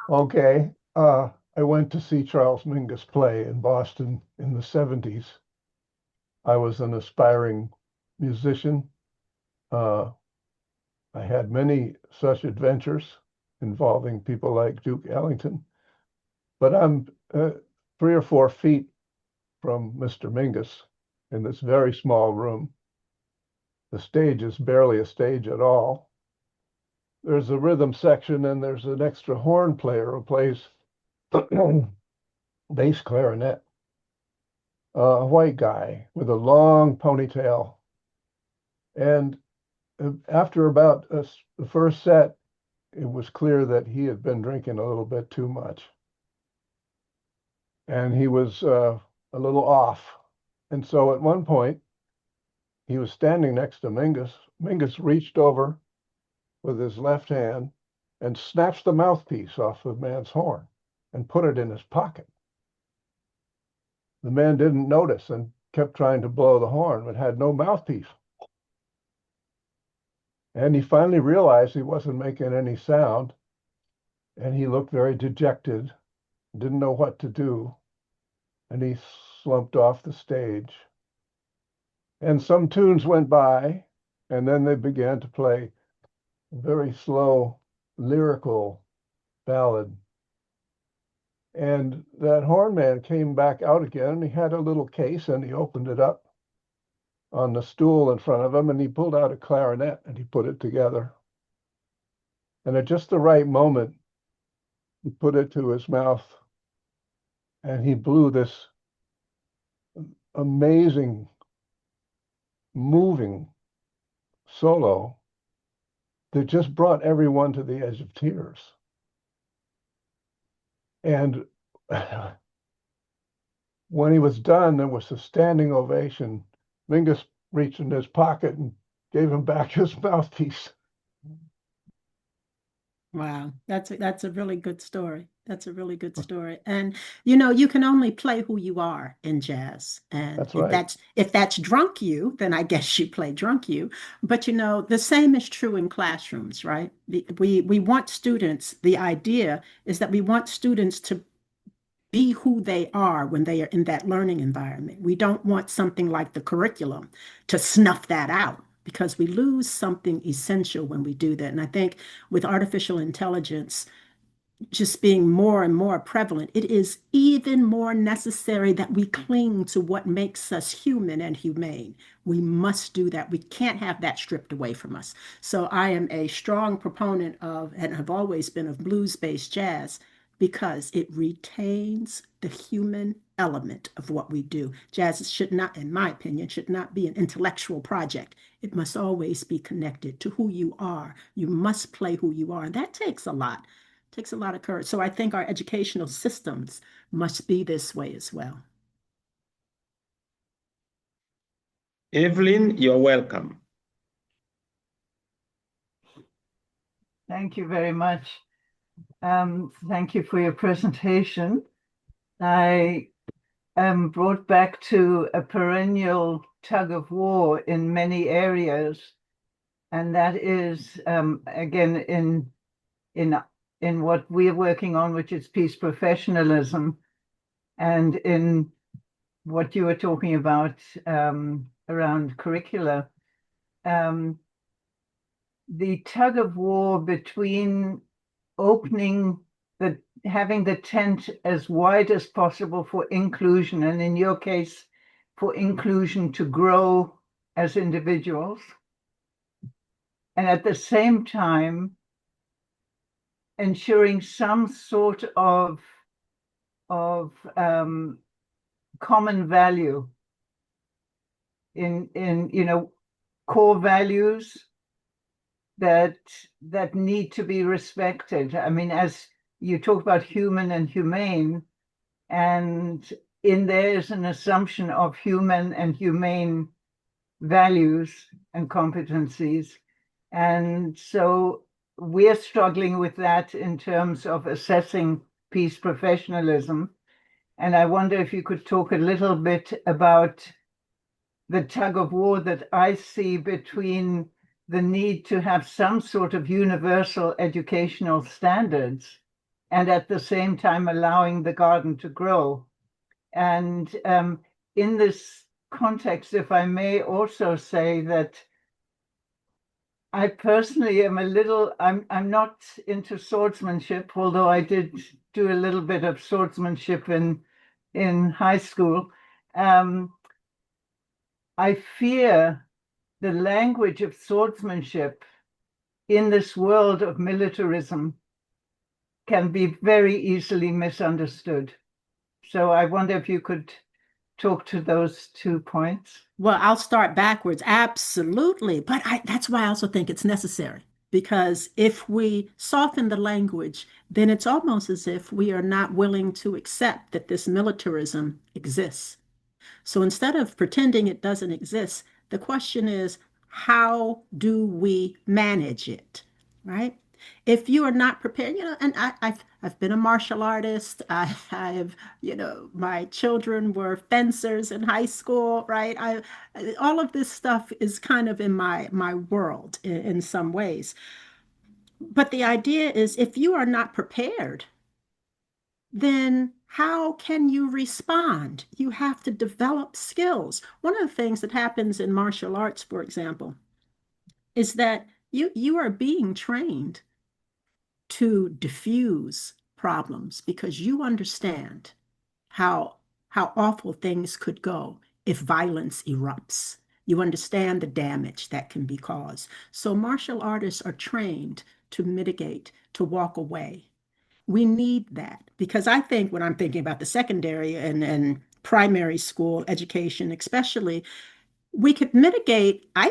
Okay. I went to see Charles Mingus play in Boston in the 70s. I was an aspiring musician. Uh, I had many such adventures involving people like Duke Ellington, but I'm 3 or 4 feet from Mr. Mingus in this very small room. The stage is barely a stage at all. There's a rhythm section and there's an extra horn player who plays bass clarinet, a white guy with a long ponytail. And after about the first set, it was clear that he had been drinking a little bit too much. And he was a little off. And so at one point, he was standing next to Mingus. Mingus reached over with his left hand and snatched the mouthpiece off the man's horn and put it in his pocket. The man didn't notice and kept trying to blow the horn, but had no mouthpiece. And he finally realized he wasn't making any sound, and he looked very dejected, didn't know what to do, and he slumped off the stage. And some tunes went by, and then they began to play a very slow, lyrical ballad. And that horn man came back out again, and he had a little case, and he opened it up on the stool in front of him, and he pulled out a clarinet, and he put it together. And at just the right moment, he put it to his mouth, and he blew this amazing, moving solo that just brought everyone to the edge of tears. And when he was done, there was a standing ovation. Mingus reached in his pocket and gave him back his mouthpiece. Wow, that's a really good story. That's a really good story. And you can only play who you are in jazz. And That's if right. that's drunk you, then I guess you play drunk you. But the same is true in classrooms, right? We want students, the idea is that we want students to be who they are when they are in that learning environment. We don't want something like the curriculum to snuff that out because we lose something essential when we do that. And I think with artificial intelligence just being more and more prevalent, it is even more necessary that we cling to what makes us human and humane. We must do that. We can't have that stripped away from us. So I am a strong proponent of, and have always been, of blues-based jazz because it retains the human element of what we do. Jazz should not, in my opinion, should not be an intellectual project. It must always be connected to who you are. You must play who you are. And that takes a lot. It takes a lot of courage. So I think our educational systems must be this way as well. Evelyn, you're welcome. Thank you very much. Thank you for your presentation. I am brought back to a perennial tug of war in many areas, and that is again in what we're working on, which is peace professionalism, and in what you were talking about around curricula. The tug of war between having the tent as wide as possible for inclusion, and in your case, for inclusion to grow as individuals, and at the same time, ensuring some sort of common value in core values that need to be respected. I mean, as you talk about human and humane, and in there is an assumption of human and humane values and competencies. And so we're struggling with that in terms of assessing peace professionalism. And I wonder if you could talk a little bit about the tug of war that I see between the need to have some sort of universal educational standards and at the same time allowing the garden to grow. And in this context, if I may also say that I personally am I'm not into swordsmanship, although I did do a little bit of swordsmanship in high school. I fear the language of swordsmanship in this world of militarism can be very easily misunderstood. So I wonder if you could talk to those 2 points. Well, I'll start backwards. Absolutely. But that's why I also think it's necessary, because if we soften the language, then it's almost as if we are not willing to accept that this militarism exists. So instead of pretending it doesn't exist, the question is, how do we manage it, right? If you are not prepared, and I've been a martial artist. I've, my children were fencers in high school, right? All of this stuff is kind of in my world in some ways. But the idea is, if you are not prepared, then how can you respond? You have to develop skills. One of the things that happens in martial arts, for example, is that you are being trained to diffuse problems because you understand how awful things could go if violence erupts. You understand the damage that can be caused. So martial artists are trained to mitigate, to walk away. We need that, because I think when I'm thinking about the secondary and primary school education, especially, I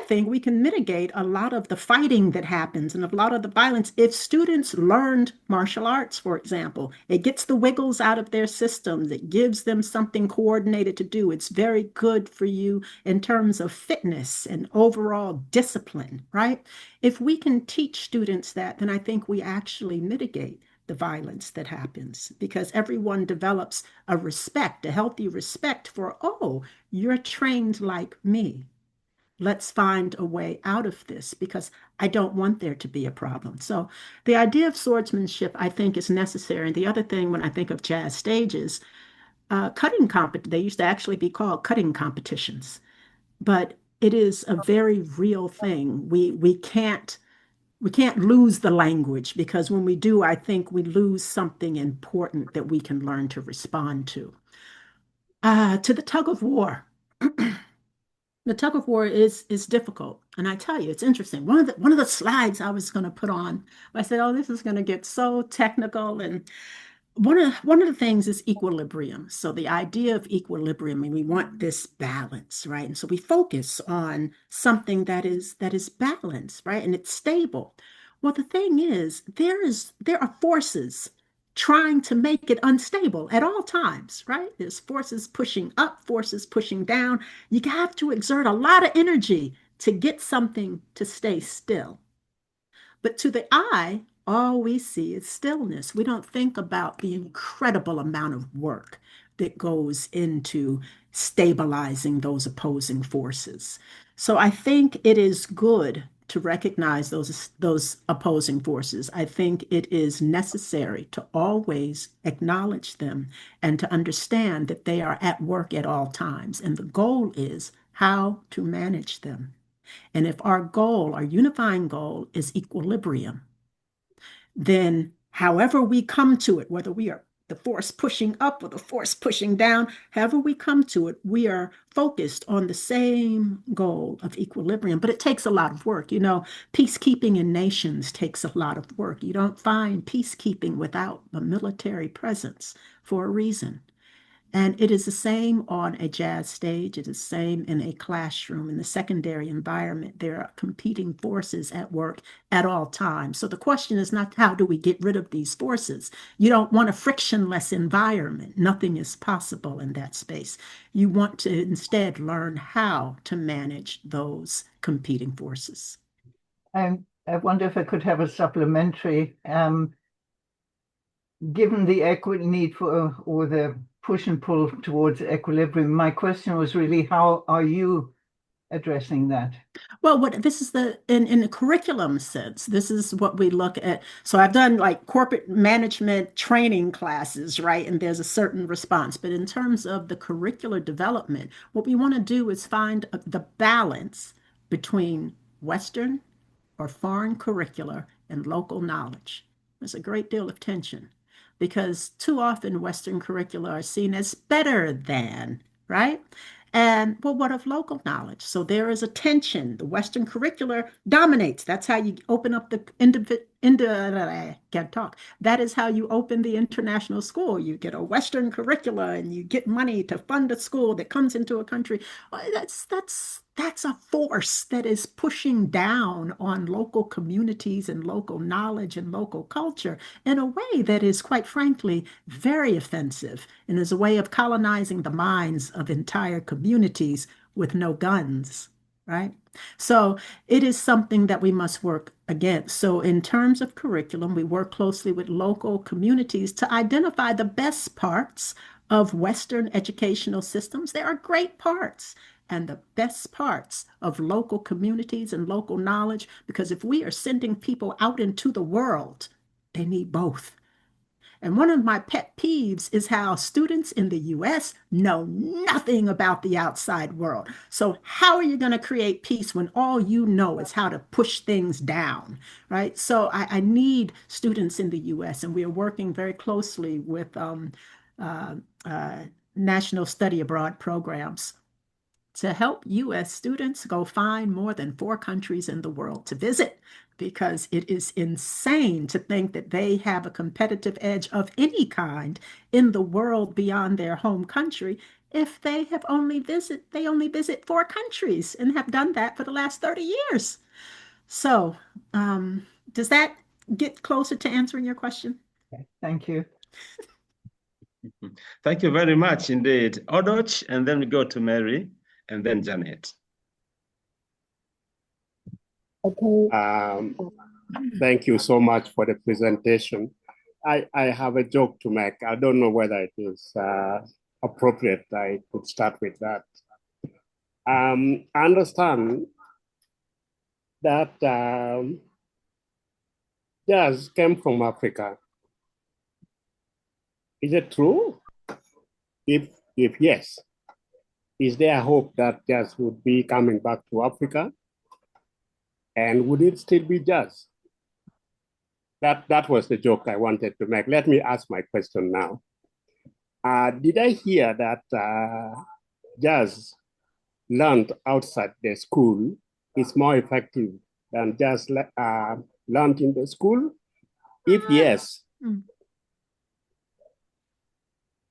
think we can mitigate a lot of the fighting that happens and a lot of the violence if students learned martial arts, for example. It gets the wiggles out of their systems. It gives them something coordinated to do. It's very good for you in terms of fitness and overall discipline, right? If we can teach students that, then I think we actually mitigate the violence that happens, because everyone develops a healthy respect for, oh, you're trained like me. Let's find a way out of this, because I don't want there to be a problem. So the idea of swordsmanship, I think, is necessary. And the other thing, when I think of jazz stages, they used to actually be called cutting competitions, but it is a very real thing. We can't lose the language, because when we do, I think we lose something important that we can learn to respond to. To the tug of war. The tug of war is difficult. And I tell you, it's interesting. One of the slides I was going to put on, I said, oh, this is going to get so technical. one of the things is equilibrium. So the idea of equilibrium, and we want this balance, right? And so we focus on something that is balanced, right? And it's stable. Well, the thing is, there are forces trying to make it unstable at all times, right? There's forces pushing up, forces pushing down. You have to exert a lot of energy to get something to stay still. But to the eye, all we see is stillness. We don't think about the incredible amount of work that goes into stabilizing those opposing forces. So I think it is good to recognize those opposing forces. I think it is necessary to always acknowledge them and to understand that they are at work at all times. And the goal is how to manage them. And if our goal, our unifying goal, is equilibrium, then however we come to it, whether we are the force pushing up or the force pushing down, however we come to it, we are focused on the same goal of equilibrium. But it takes a lot of work. You know, peacekeeping in nations takes a lot of work. You don't find peacekeeping without a military presence for a reason. And it is the same on a jazz stage. It is the same in a classroom, in the secondary environment. There are competing forces at work at all times. So the question is not how do we get rid of these forces? You don't want a frictionless environment. Nothing is possible in that space. You want to instead learn how to manage those competing forces. I wonder if I could have a supplementary. Given the need for, or the push and pull towards equilibrium, my question was really, how are you addressing that? Well, this is in the curriculum sense, this is what we look at. So I've done like corporate management training classes, right? And there's a certain response. But in terms of the curricular development, what we want to do is find the balance between Western or foreign curricula and local knowledge. There's a great deal of tension because too often Western curricula are seen as better than, right? And well, what of local knowledge? So there is a tension. The Western curricular dominates. That's how you open up the I can't talk. That is how you open the international school. You get a Western curricula and you get money to fund a school that comes into a country. That's a force that is pushing down on local communities and local knowledge and local culture in a way that is, quite frankly, very offensive and is a way of colonizing the minds of entire communities with no guns, right? So it is something that we must work against. So in terms of curriculum, we work closely with local communities to identify the best parts of Western educational systems. There are great parts and the best parts of local communities and local knowledge, because if we are sending people out into the world, they need both. And one of my pet peeves is how students in the US know nothing about the outside world. So how are you going to create peace when all you know is how to push things down, right? So I need students in the US, and we are working very closely with national study abroad programs to help US students go find more than 4 countries in the world to visit, because it is insane to think that they have a competitive edge of any kind in the world beyond their home country if they only visit 4 countries and have done that for the last 30 years. So does that get closer to answering your question? Thank you. Thank you very much indeed. Odoch, and then we go to Mary, and then Janet. Thank you so much for the presentation. I have a joke to make. I don't know whether it is appropriate. I could start with that. I understand that jazz came from Africa. Is it true? If yes, is there a hope that jazz would be coming back to Africa? And would it still be jazz? That was the joke I wanted to make. Let me ask my question now. Did I hear that jazz learned outside the school is more effective than jazz learned in the school? If yes,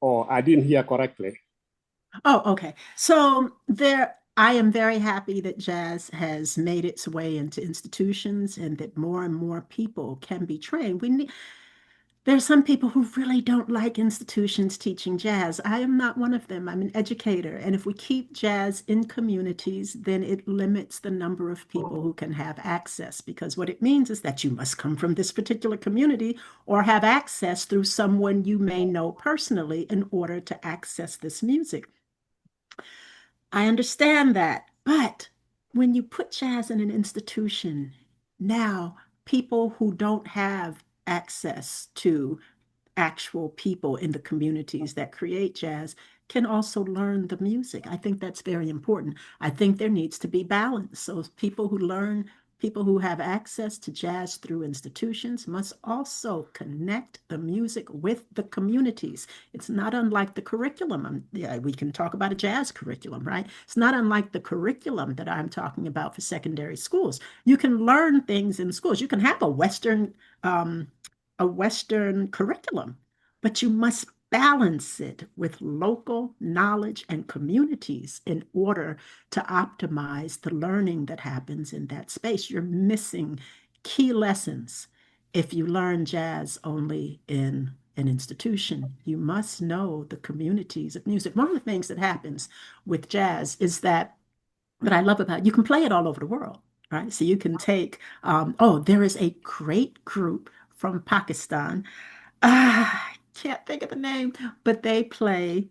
or I didn't hear correctly. Oh, okay. So I am very happy that jazz has made its way into institutions and that more and more people can be trained. There are some people who really don't like institutions teaching jazz. I am not one of them. I'm an educator. And if we keep jazz in communities, then it limits the number of people who can have access, because what it means is that you must come from this particular community or have access through someone you may know personally in order to access this music. I understand that. But when you put jazz in an institution, now people who don't have access to actual people in the communities that create jazz can also learn the music. I think that's very important. I think there needs to be balance. So people who have access to jazz through institutions must also connect the music with the communities. It's not unlike the curriculum. Yeah, we can talk about a jazz curriculum, right? It's not unlike the curriculum that I'm talking about for secondary schools. You can learn things in schools. You can have a Western curriculum, but you must balance it with local knowledge and communities in order to optimize the learning that happens in that space. You're missing key lessons if you learn jazz only in an institution. You must know the communities of music. One of the things that happens with jazz is that what I love about it, you can play it all over the world, right? So you can take, there is a great group from Pakistan. I can't think of the name, but they play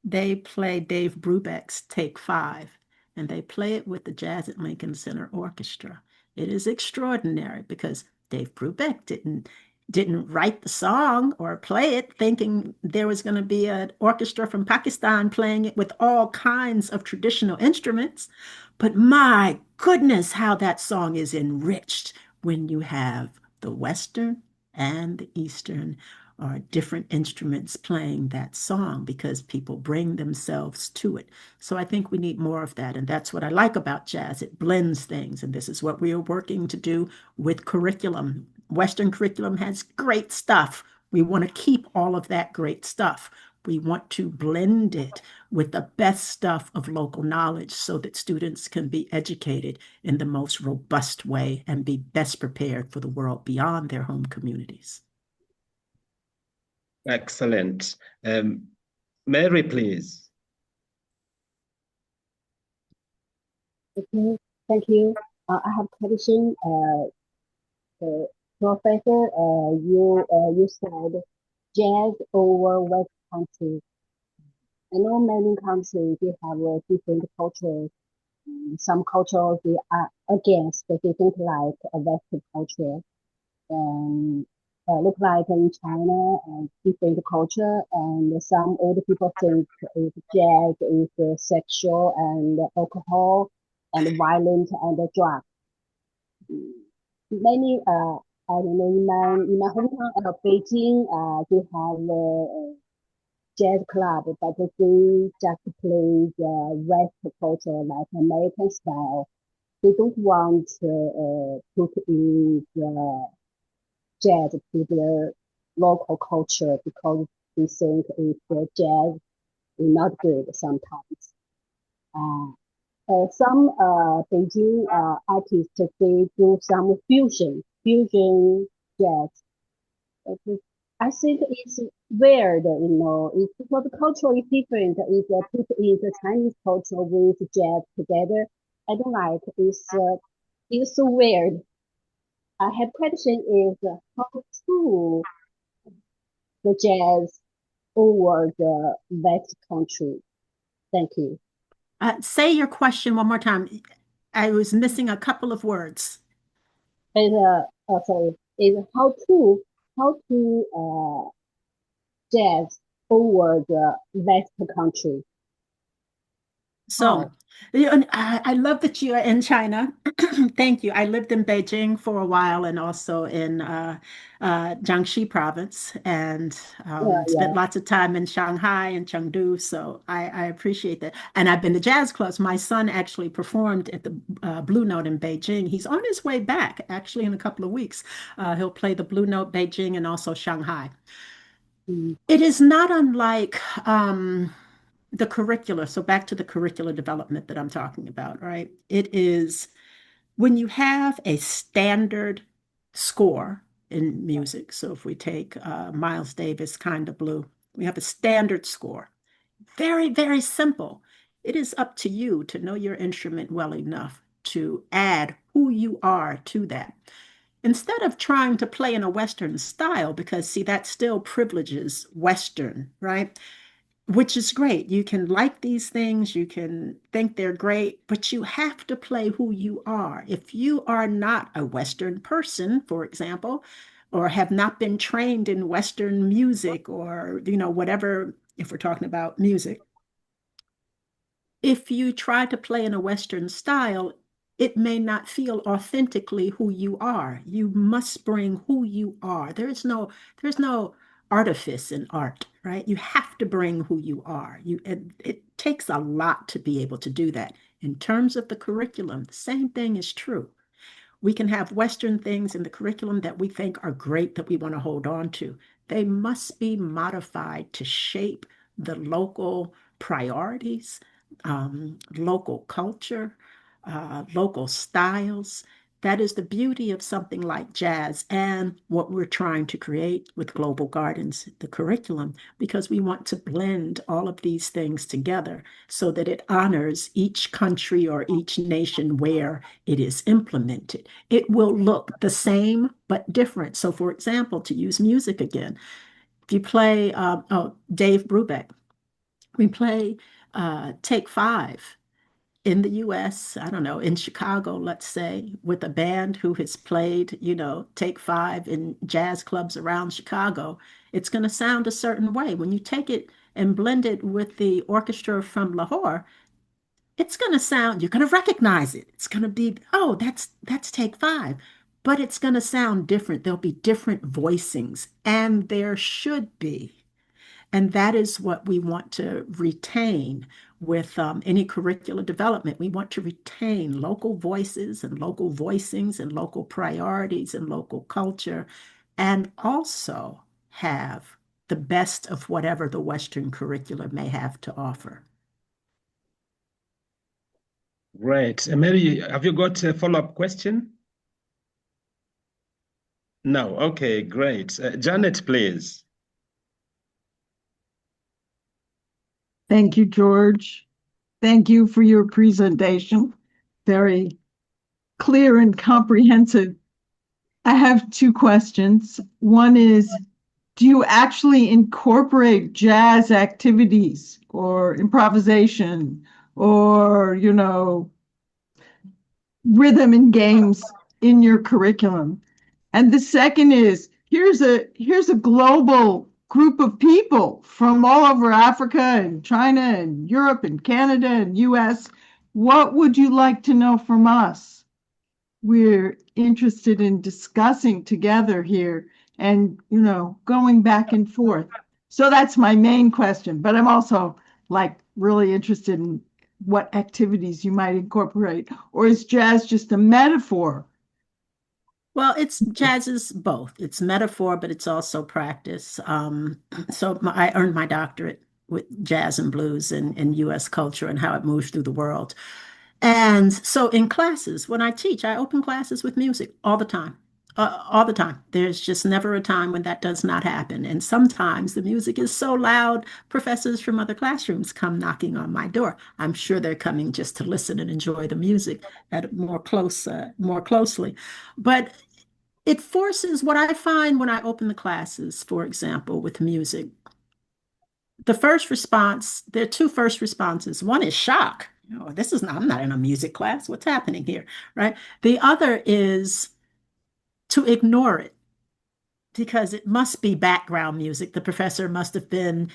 Dave Brubeck's Take Five, and they play it with the Jazz at Lincoln Center Orchestra. It is extraordinary because Dave Brubeck didn't write the song or play it thinking there was going to be an orchestra from Pakistan playing it with all kinds of traditional instruments. But my goodness, how that song is enriched when you have the Western and the Eastern or different instruments playing that song because people bring themselves to it. So I think we need more of that. And that's what I like about jazz. It blends things. And this is what we are working to do with curriculum. Western curriculum has great stuff. We want to keep all of that great stuff. We want to blend it with the best stuff of local knowledge so that students can be educated in the most robust way and be best prepared for the world beyond their home communities. Excellent. Mary, please. Okay, thank you. I have a question. Professor, you said jazz over West country. I know many countries they have different cultures. Some cultures they are against, but they don't like a Western culture. And look like in China, different culture, and some older people think jazz is sexual and alcohol and violent and drug. Many I don't know in my hometown Beijing they have a jazz club, but they just play the West culture like American style. They don't want put in the jazz to their local culture because they think if the jazz is not good sometimes. Uh, some Beijing artists they do some fusion jazz. Okay. I think it's weird, it's because the culture is different. It's put in the Chinese culture with jazz together. I don't like it's so weird. I have question is how to the jazz over the West country. Thank you. Say your question one more time. I was missing a couple of words. And sorry, is how to jazz over the West country. So I love that you are in China. Thank you. I lived in Beijing for a while and also in Jiangxi province and Yeah, spent lots of time in Shanghai and Chengdu. So I appreciate that. And I've been to jazz clubs. My son actually performed at the Blue Note in Beijing. He's on his way back actually in a couple of weeks. He'll play the Blue Note Beijing and also Shanghai. Mm. It is not unlike the curricula. So back to the curricular development that I'm talking about, right? It is when you have a standard score in music. So if we take Miles Davis, Kind of Blue, we have a standard score. Very, very simple. It is up to you to know your instrument well enough to add who you are to that. Instead of trying to play in a Western style, because see, that still privileges Western, right? Which is great. You can like these things, you can think they're great, but you have to play who you are. If you are not a Western person, for example, or have not been trained in Western music or, whatever, if we're talking about music, if you try to play in a Western style, it may not feel authentically who you are. You must bring who you are. There's no artifice in art, right? You have to bring who you are. It takes a lot to be able to do that. In terms of the curriculum, the same thing is true. We can have Western things in the curriculum that we think are great that we want to hold on to. They must be modified to shape the local priorities, local culture, local styles. That is the beauty of something like jazz and what we're trying to create with Global Gardens, the curriculum, because we want to blend all of these things together so that it honors each country or each nation where it is implemented. It will look the same but different. So, for example, to use music again, if you play Dave Brubeck, we play Take Five in the US, I don't know, in Chicago, let's say, with a band who has played, Take Five in jazz clubs around Chicago, it's going to sound a certain way. When you take it and blend it with the orchestra from Lahore, it's going to sound, you're going to recognize it. It's going to be, oh, that's Take Five. But it's going to sound different. There'll be different voicings, and there should be. And that is what we want to retain with any curricular development. We want to retain local voices and local voicings and local priorities and local culture, and also have the best of whatever the Western curricula may have to offer. Great. Mary, have you got a follow-up question? No. Okay, great. Janet, please. Thank you, George. Thank you for your presentation. Very clear and comprehensive. I have two questions. One is, do you actually incorporate jazz activities or improvisation or, rhythm and games in your curriculum? And the second is, here's a global group of people from all over Africa and China and Europe and Canada and US. What would you like to know from us? We're interested in discussing together here and, going back and forth. So that's my main question, but I'm also really interested in what activities you might incorporate, or is jazz just a metaphor? Well, jazz is both. It's metaphor, but it's also practice. I earned my doctorate with jazz and blues and U.S. culture and how it moves through the world. And so in classes, when I teach, I open classes with music all the time. All the time. There's just never a time when that does not happen. And sometimes the music is so loud, professors from other classrooms come knocking on my door. I'm sure they're coming just to listen and enjoy the music more closely. But it forces what I find when I open the classes, for example, with music. There are two first responses. One is shock. I'm not in a music class. What's happening here? Right? The other is to ignore it because it must be background music. The professor must have been,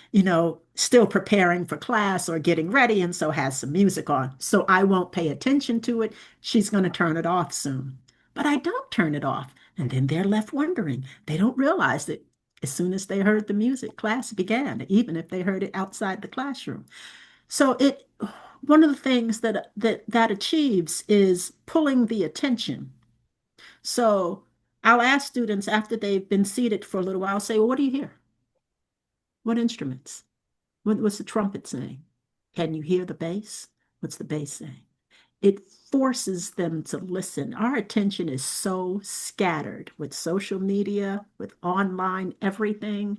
still preparing for class or getting ready and so has some music on. So I won't pay attention to it. She's going to turn it off soon. But I don't turn it off. And then they're left wondering. They don't realize that as soon as they heard the music, class began, even if they heard it outside the classroom. So one of the things that achieves is pulling the attention. So I'll ask students after they've been seated for a little while, I'll say, well, what do you hear? What instruments? What's the trumpet saying? Can you hear the bass? What's the bass saying? It forces them to listen. Our attention is so scattered with social media, with online everything.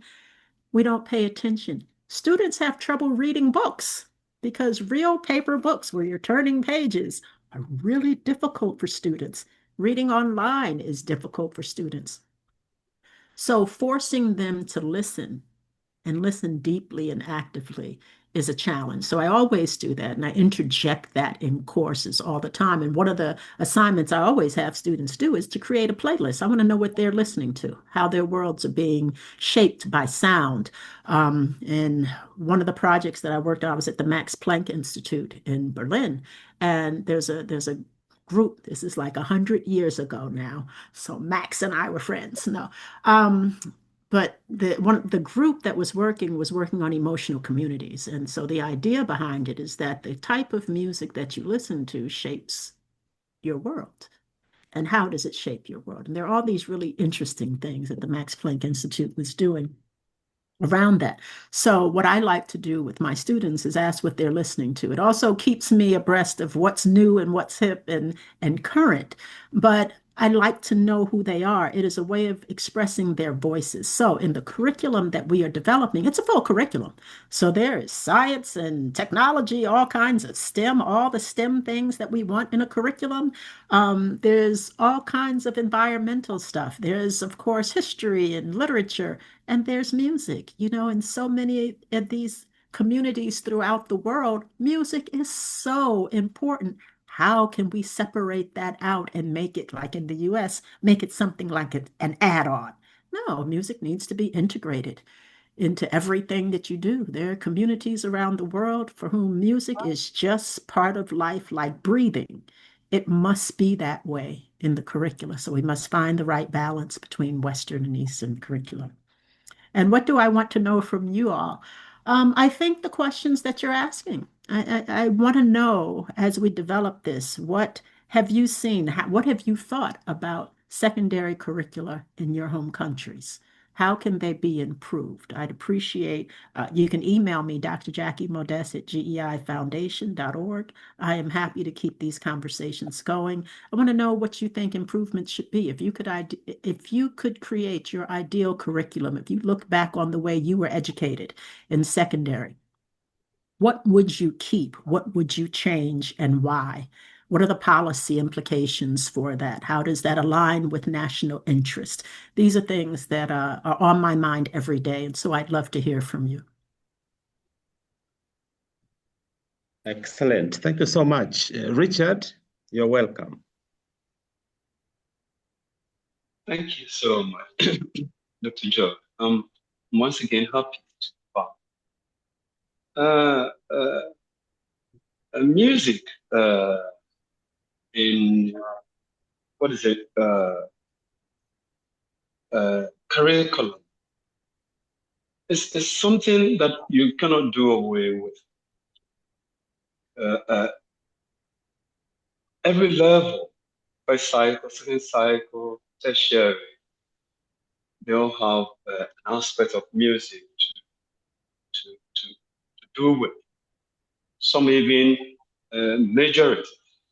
We don't pay attention. Students have trouble reading books because real paper books where you're turning pages are really difficult for students. Reading online is difficult for students. So forcing them to listen and listen deeply and actively is a challenge. So I always do that, and I interject that in courses all the time. And one of the assignments I always have students do is to create a playlist. I want to know what they're listening to, how their worlds are being shaped by sound. And one of the projects that I worked on was at the Max Planck Institute in Berlin, and there's a group. This is like 100 years ago now. So Max and I were friends. No. But the group that was working on emotional communities. And so the idea behind it is that the type of music that you listen to shapes your world. And how does it shape your world? And there are all these really interesting things that the Max Planck Institute was doing around that. So what I like to do with my students is ask what they're listening to. It also keeps me abreast of what's new and what's hip and current. But I like to know who they are. It is a way of expressing their voices. So in the curriculum that we are developing, it's a full curriculum. So there is science and technology, all kinds of STEM, all the STEM things that we want in a curriculum. There's all kinds of environmental stuff. There's, of course, history and literature, and there's music. In so many of these communities throughout the world, music is so important. How can we separate that out and make it, like in the US, make it something like an add-on? No, music needs to be integrated into everything that you do. There are communities around the world for whom music is just part of life, like breathing. It must be that way in the curricula. So we must find the right balance between Western and Eastern curriculum. And what do I want to know from you all? I think the questions that you're asking. I want to know as we develop this, what have you seen? What have you thought about secondary curricula in your home countries? How can they be improved? I'd appreciate, you can email me, Dr. Jackie Modeste at geifoundation.org. I am happy to keep these conversations going. I want to know what you think improvements should be. If you could create your ideal curriculum, if you look back on the way you were educated in secondary, what would you keep? What would you change and why? What are the policy implications for that? How does that align with national interest? These are things that are on my mind every day, and so I'd love to hear from you. Excellent. Thank you so much. Richard, you're welcome. Thank you so much, Dr. Joe. Once again happy to be back. Music in what is it? Curriculum is something that you cannot do away with. Every level, first cycle, second cycle, tertiary, they all have an aspect of music to do with. Some even majority,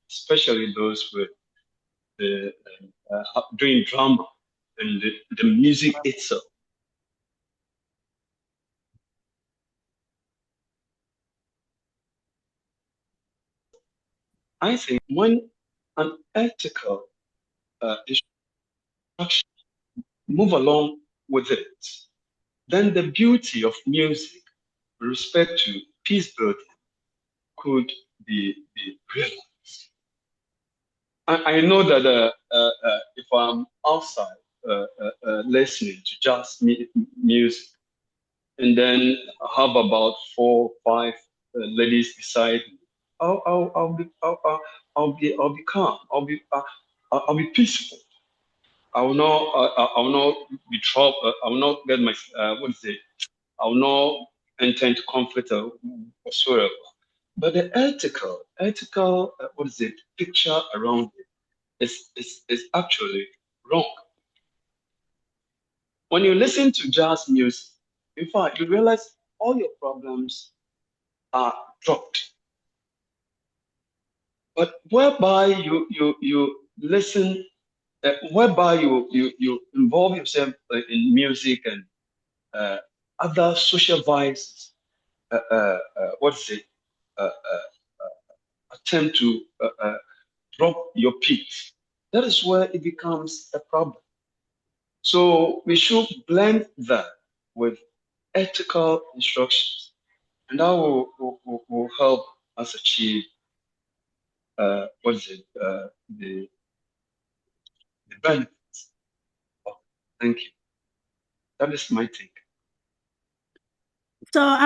especially those with the doing drama and the music itself. I think when an ethical instruction move along with it, then the beauty of music with respect to peace building could be realized. I know that if I'm outside listening to jazz music, and then I have about 4 or 5 ladies beside me, I'll be calm. I'll be peaceful. I will not be trouble. I will not get my what is it? I will not enter into conflict or whatsoever. But the ethical what is it? Picture around it is actually wrong. When you listen to jazz music, In fact, you realize all your problems are dropped. But whereby you listen, whereby you involve yourself in music and other social vices, attempt to drop your peace. That is where it becomes a problem. So we should blend that with ethical instructions, and that will help us achieve the benefits. Thank you. That is my take. So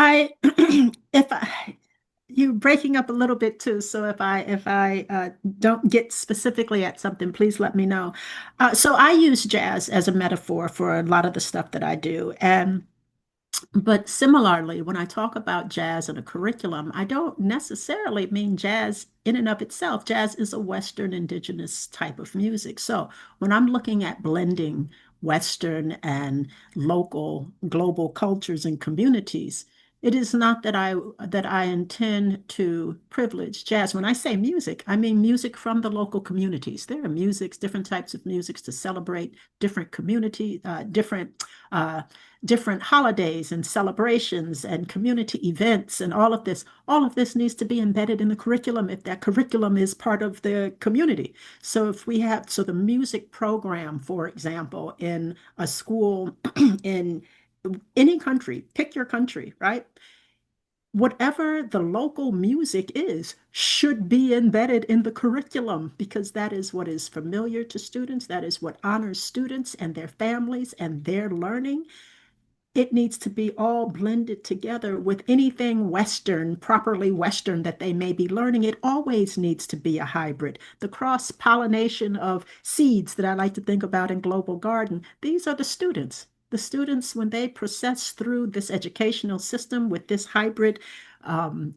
you're breaking up a little bit too. So if I don't get specifically at something, please let me know. So I use jazz as a metaphor for a lot of the stuff that I do. But similarly, when I talk about jazz in a curriculum, I don't necessarily mean jazz in and of itself. Jazz is a Western indigenous type of music. So when I'm looking at blending Western and local global cultures and communities, it is not that I intend to privilege jazz. When I say music, I mean music from the local communities. There are different types of musics to celebrate different community, different holidays and celebrations and community events and all of this needs to be embedded in the curriculum if that curriculum is part of the community. So the music program, for example, in a school in any country, pick your country, right? Whatever the local music is should be embedded in the curriculum because that is what is familiar to students. That is what honors students and their families and their learning. It needs to be all blended together with anything Western, properly Western that they may be learning. It always needs to be a hybrid. The cross-pollination of seeds that I like to think about in Global Garden, these are the students. The students, when they process through this educational system with this hybrid,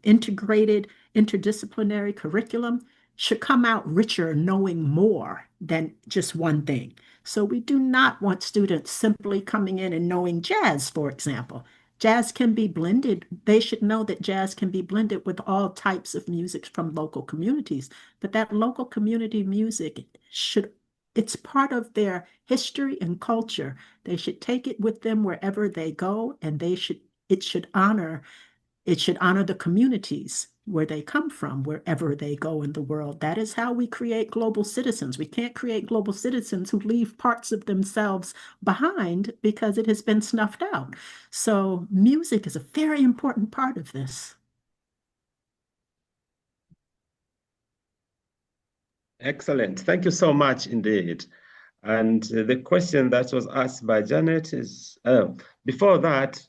integrated, interdisciplinary curriculum, should come out richer, knowing more than just one thing. So we do not want students simply coming in and knowing jazz, for example. Jazz can be blended. They should know that jazz can be blended with all types of music from local communities. But that local community music it's part of their history and culture. They should take it with them wherever they go, and it should honor the communities where they come from, wherever they go in the world. That is how we create global citizens. We can't create global citizens who leave parts of themselves behind because it has been snuffed out. So music is a very important part of this. Excellent. Thank you so much indeed. And the question that was asked by Janet is, before that,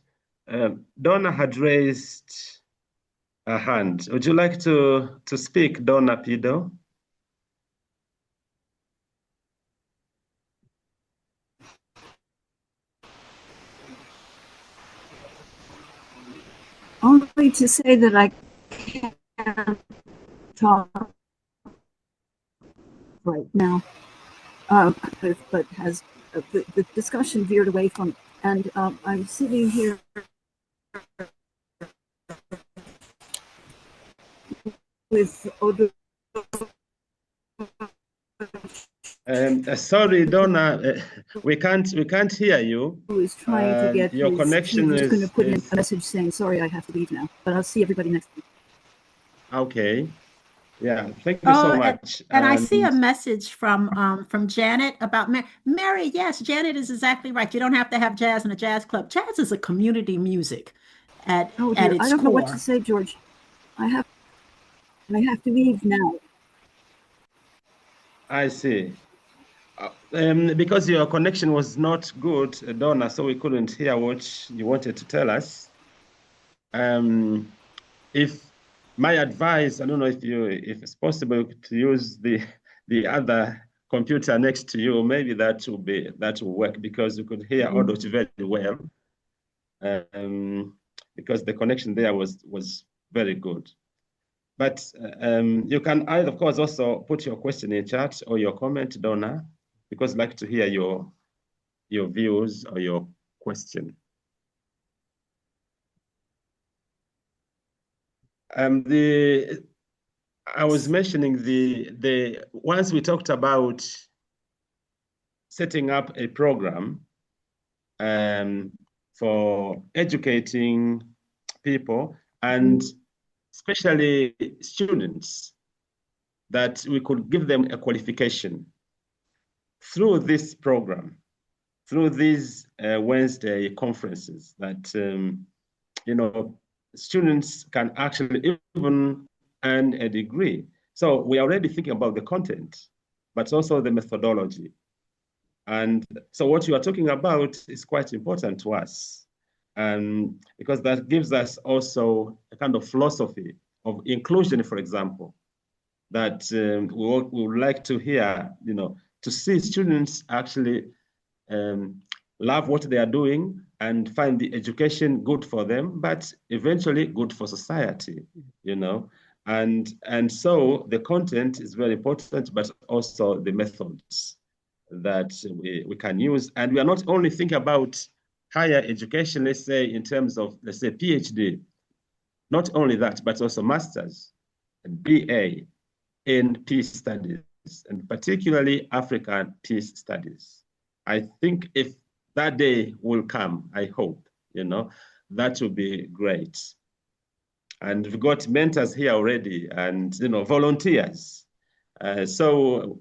Donna had raised a hand. Would you like to speak, Donna Pido? Only to say that I can't talk right now, but has the discussion veered away from, and I'm sitting here with Odo. Sorry, Donna, we can't hear you. Who is trying to get your connection is going to put in a message saying, sorry, I have to leave now, but I'll see everybody next week. Okay. Yeah, thank you so much. And I see a message from Janet about Mary. Yes, Janet is exactly right. You don't have to have jazz in a jazz club. Jazz is a community music at its core. I don't know what to say, George. I have to leave now. I see. Because your connection was not good, Donna, so we couldn't hear what you wanted to tell us. If my advice, I don't know if it's possible to use the other computer next to you, maybe that will work because you could hear Odo very well. Because the connection there was very good. But you can, of course, also put your question in chat or your comment, Donna, because I'd like to hear your views or your question. I was mentioning once we talked about setting up a program for educating people and especially students, that we could give them a qualification through this program, through these Wednesday conferences, that students can actually even earn a degree. So we are already thinking about the content, but also the methodology. And so what you are talking about is quite important to us, because that gives us also a kind of philosophy of inclusion, for example, that we would like to hear, to see students actually love what they are doing and find the education good for them, but eventually good for society, And so the content is very important, but also the methods that we can use. And we are not only thinking about higher education, let's say in terms of, let's say, PhD, not only that, but also master's and BA in peace studies, and particularly African peace studies. I think if that day will come, I hope, that will be great. And we've got mentors here already and, volunteers. So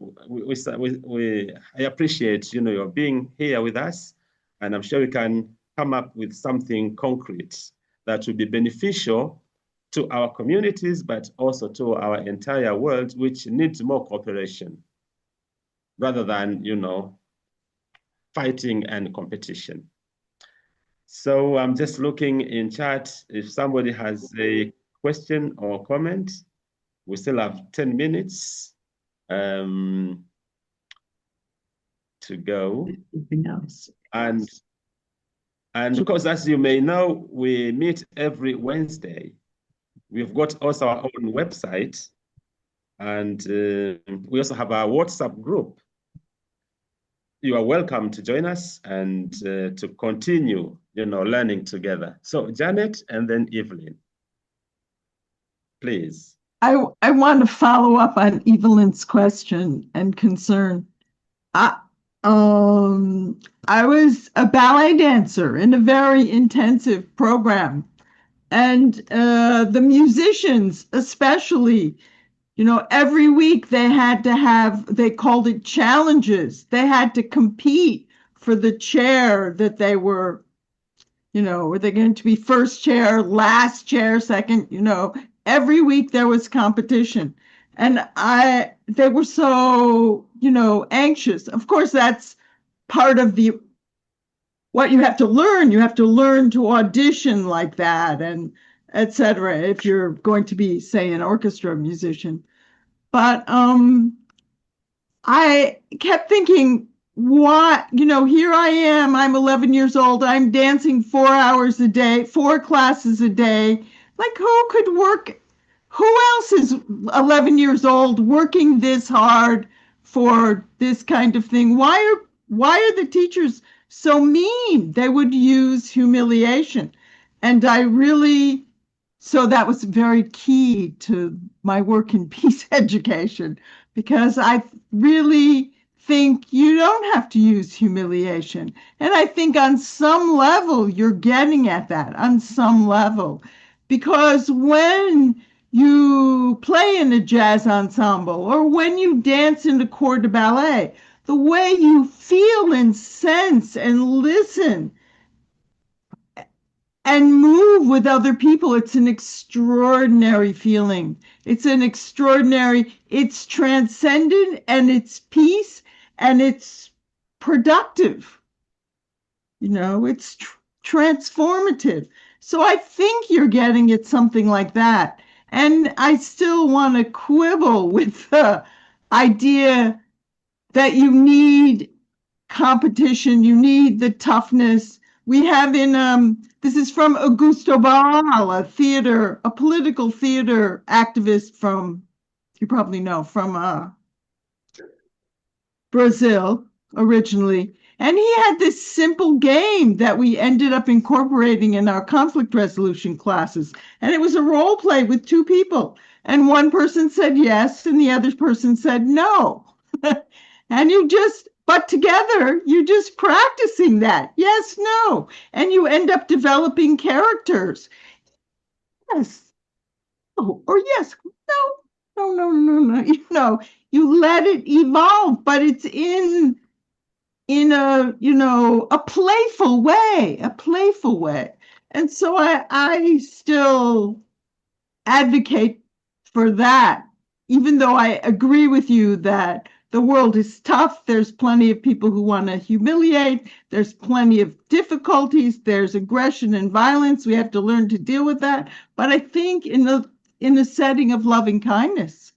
I appreciate, your being here with us, and I'm sure we can come up with something concrete that will be beneficial to our communities, but also to our entire world, which needs more cooperation rather than, fighting and competition. So I'm just looking in chat if somebody has a question or comment. We still have 10 minutes to go. Anything else? And because, as you may know, we meet every Wednesday. We've got also our own website, and we also have our WhatsApp group. You are welcome to join us and to continue, learning together. So Janet and then Evelyn, please. I want to follow up on Evelyn's question and concern. I was a ballet dancer in a very intensive program, and the musicians, especially, every week they had to they called it challenges. They had to compete for the chair that they were, were they going to be first chair, last chair, second, every week there was competition. And they were so, anxious. Of course, that's part of what you have to learn. You have to learn to audition like that, and etc. if you're going to be, say, an orchestra musician. But I kept thinking, what, here I am, I'm 11 years old, I'm dancing 4 hours a day, 4 classes a day. Like, who else is 11 years old working this hard for this kind of thing? Why are the teachers so mean? They would use humiliation. And so that was very key to my work in peace education, because I really think you don't have to use humiliation. And I think on some level, you're getting at that, on some level. Because when you play in a jazz ensemble or when you dance in a corps de ballet, the way you feel and sense and listen and move with other people, it's an extraordinary feeling. It's transcendent, and it's peace, and it's productive. It's transformative. So I think you're getting at something like that. And I still want to quibble with the idea that you need competition, you need the toughness. We have this is from Augusto Boal, a political theater activist you probably know, from Brazil originally. And he had this simple game that we ended up incorporating in our conflict resolution classes. And it was a role play with two people. And one person said yes, and the other person said no. And but together, you're just practicing that. Yes, no. And you end up developing characters. Yes. Oh, or yes. No, no, no, no, no. You let it evolve, but it's in a playful way. And so I still advocate for that, even though I agree with you that the world is tough. There's plenty of people who want to humiliate. There's plenty of difficulties. There's aggression and violence. We have to learn to deal with that. But I think in the setting of loving kindness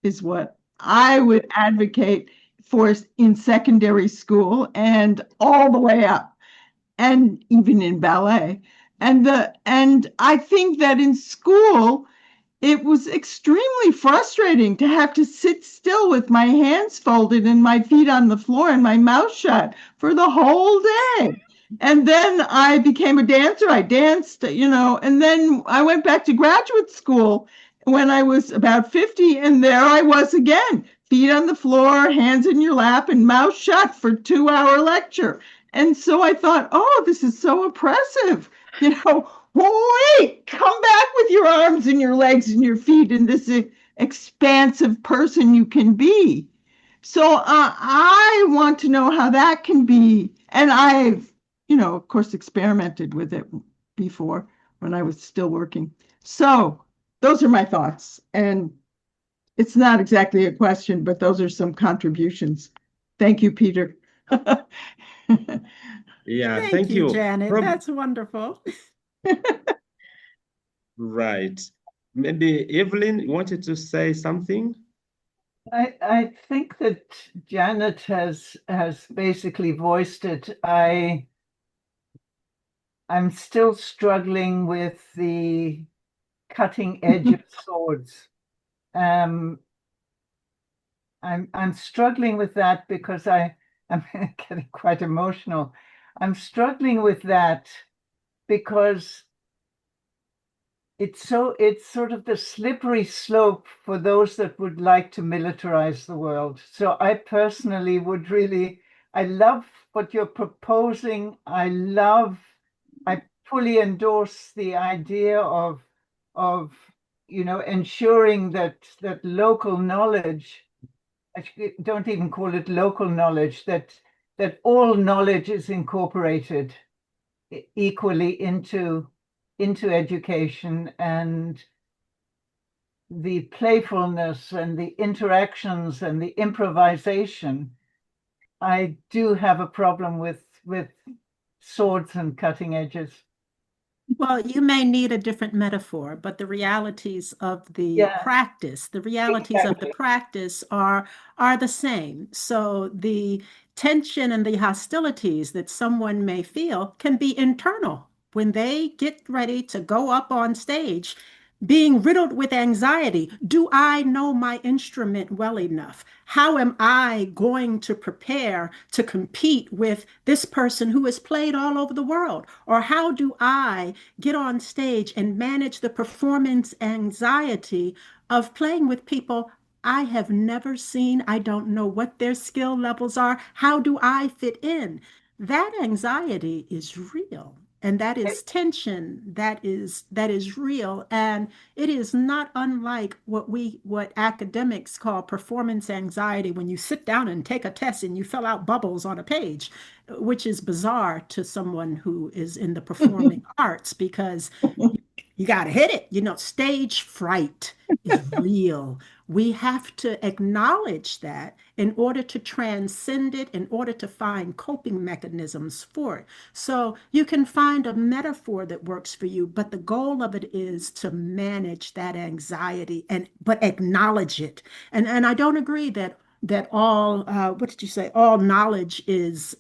is what I would advocate for in secondary school and all the way up, and even in ballet. And I think that in school, it was extremely frustrating to have to sit still with my hands folded and my feet on the floor and my mouth shut for the whole day. And then I became a dancer. I danced, and then I went back to graduate school when I was about 50, and there I was again, feet on the floor, hands in your lap, and mouth shut for a 2-hour lecture. And so I thought, oh, this is so oppressive. Wait, come back with your arms and your legs and your feet and this expansive person you can be. So I want to know how that can be. And I've, of course, experimented with it before when I was still working. So those are my thoughts. And it's not exactly a question, but those are some contributions. Thank you, Peter. Yeah, Thank you, Janet. That's wonderful. Right. Maybe Evelyn, you wanted to say something? I think that Janet has basically voiced it. I'm still struggling with the cutting edge of swords. I'm struggling with that because I'm getting quite emotional. I'm struggling with that because it's sort of the slippery slope for those that would like to militarize the world. So I personally I love what you're proposing. I fully endorse the idea of ensuring that local knowledge, I don't even call it local knowledge, that all knowledge is incorporated equally into education, and the playfulness and the interactions and the improvisation. I do have a problem with swords and cutting edges. Well, you may need a different metaphor, but the realities of the practice, are the same. So the tension and the hostilities that someone may feel can be internal when they get ready to go up on stage, being riddled with anxiety. Do I know my instrument well enough? How am I going to prepare to compete with this person who has played all over the world? Or how do I get on stage and manage the performance anxiety of playing with people I have never seen? I don't know what their skill levels are. How do I fit in? That anxiety is real. And that is tension that is real. And it is not unlike what academics call performance anxiety, when you sit down and take a test and you fill out bubbles on a page, which is bizarre to someone who is in the performing arts, because you got to hit it. Stage fright is real. We have to acknowledge that in order to transcend it, in order to find coping mechanisms for it. So you can find a metaphor that works for you, but the goal of it is to manage that anxiety but acknowledge it. And I don't agree that all what did you say? All knowledge is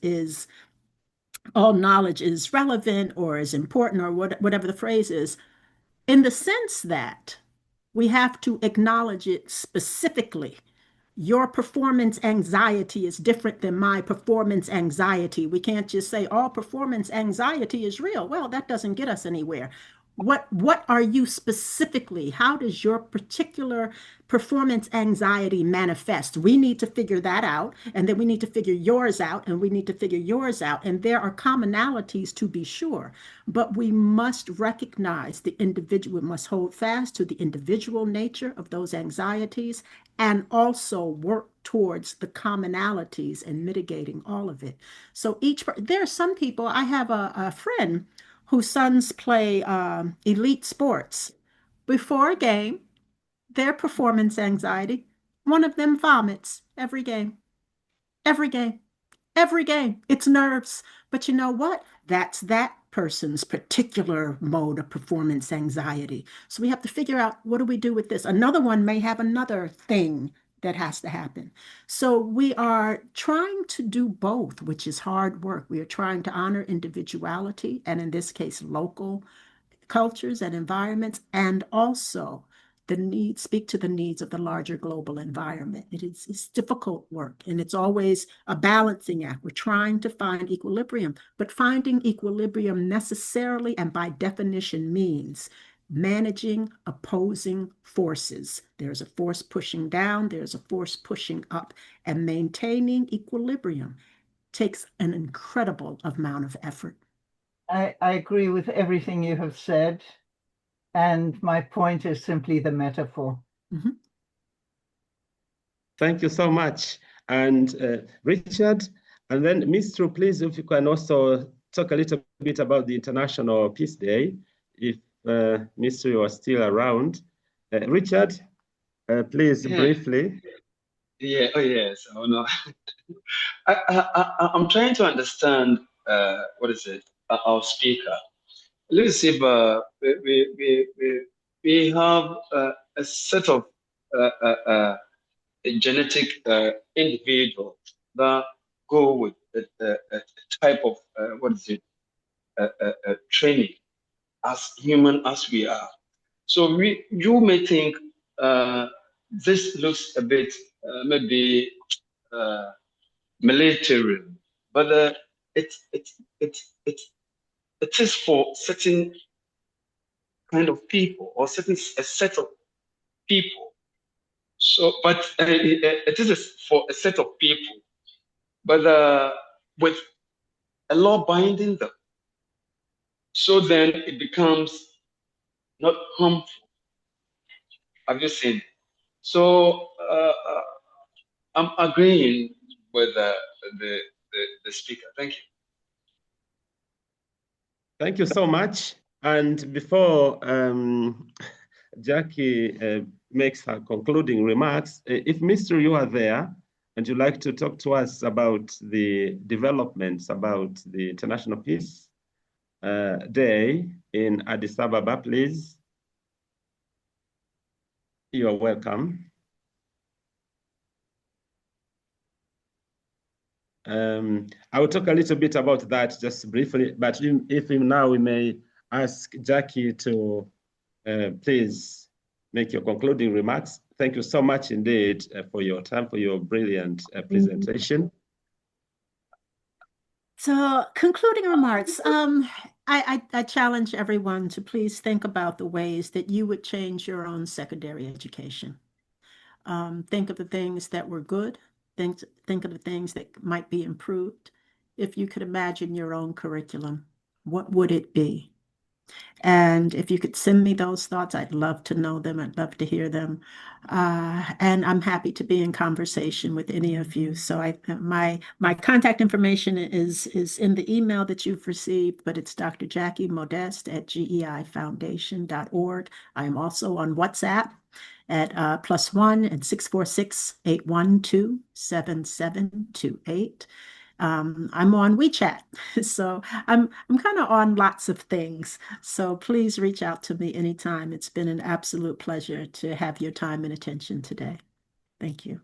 relevant or is important, or whatever the phrase is, in the sense that we have to acknowledge it specifically. Your performance anxiety is different than my performance anxiety. We can't just say all performance anxiety is real. Well, that doesn't get us anywhere. What are you specifically? How does your particular performance anxiety manifest? We need to figure that out, and then we need to figure yours out, and we need to figure yours out. And there are commonalities to be sure, but we must recognize the individual, we must hold fast to the individual nature of those anxieties and also work towards the commonalities and mitigating all of it. So there are some people, I have a friend whose sons play elite sports. Before a game, their performance anxiety, one of them vomits every game, every game, every game. It's nerves. But you know what? That's that person's particular mode of performance anxiety. So we have to figure out, what do we do with this? Another one may have another thing that has to happen. So we are trying to do both, which is hard work. We are trying to honor individuality, and in this case, local cultures and environments, and also speak to the needs of the larger global environment. It's difficult work, and it's always a balancing act. We're trying to find equilibrium, but finding equilibrium necessarily and by definition means managing opposing forces. There's a force pushing down, there's a force pushing up, and maintaining equilibrium takes an incredible amount of effort. I agree with everything you have said. And my point is simply the metaphor. Mm-hmm. Thank you so much. And Richard, and then Mr. please, if you can also talk a little bit about the International Peace Day, if Mr. you are still around. Richard, please, briefly. Yeah, oh yes, oh no. I'm trying to understand, what is it, our speaker. Let's see if we have a set of genetic individuals that go with a type of what is it, training as human as we are. So you may think this looks a bit maybe military, but it is for certain kind of people or a set of people. So, but it is for a set of people, but with a law binding them. So then it becomes not harmful. Have you seen it? So I'm agreeing with the speaker. Thank you. Thank you so much. And before Jackie makes her concluding remarks, if Mr. you are there and you'd like to talk to us about the developments about the International Peace Day in Addis Ababa, please. You are welcome. I will talk a little bit about that just briefly, but if now we may ask Jackie to please make your concluding remarks. Thank you so much indeed for your time, for your brilliant presentation. So, concluding remarks, I challenge everyone to please think about the ways that you would change your own secondary education. Think of the things that were good. Think of the things that might be improved. If you could imagine your own curriculum, what would it be? And if you could send me those thoughts, I'd love to know them. I'd love to hear them. And I'm happy to be in conversation with any of you. So my contact information is in the email that you've received, but it's Dr. Jackie Modeste at GEIfoundation.org. I am also on WhatsApp at +1 and 646-812-7728. I'm on WeChat, so I'm kind of on lots of things. So please reach out to me anytime. It's been an absolute pleasure to have your time and attention today. Thank you.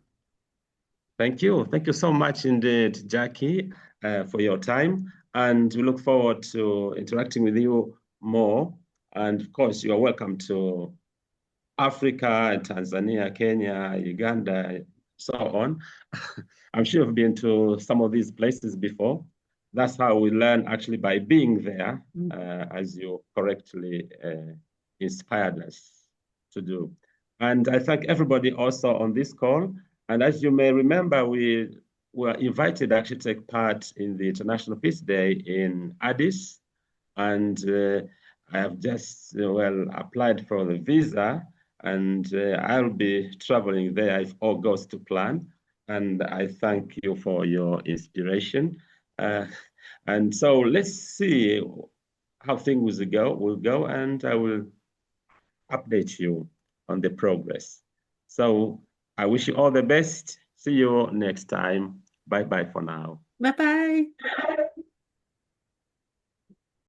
Thank you. Thank you so much indeed, Jackie, for your time. And we look forward to interacting with you more. And of course, you are welcome to Africa and Tanzania, Kenya, Uganda, so on. I'm sure you've been to some of these places before. That's how we learn actually by being there, as you correctly inspired us to do. And I thank everybody also on this call. And as you may remember, we were invited actually to take part in the International Peace Day in Addis. And I have just, applied for the visa, and I'll be traveling there if all goes to plan. And I thank you for your inspiration. And so let's see how things will go, and I will update you on the progress. So I wish you all the best. See you next time. Bye-bye for now. Bye-bye.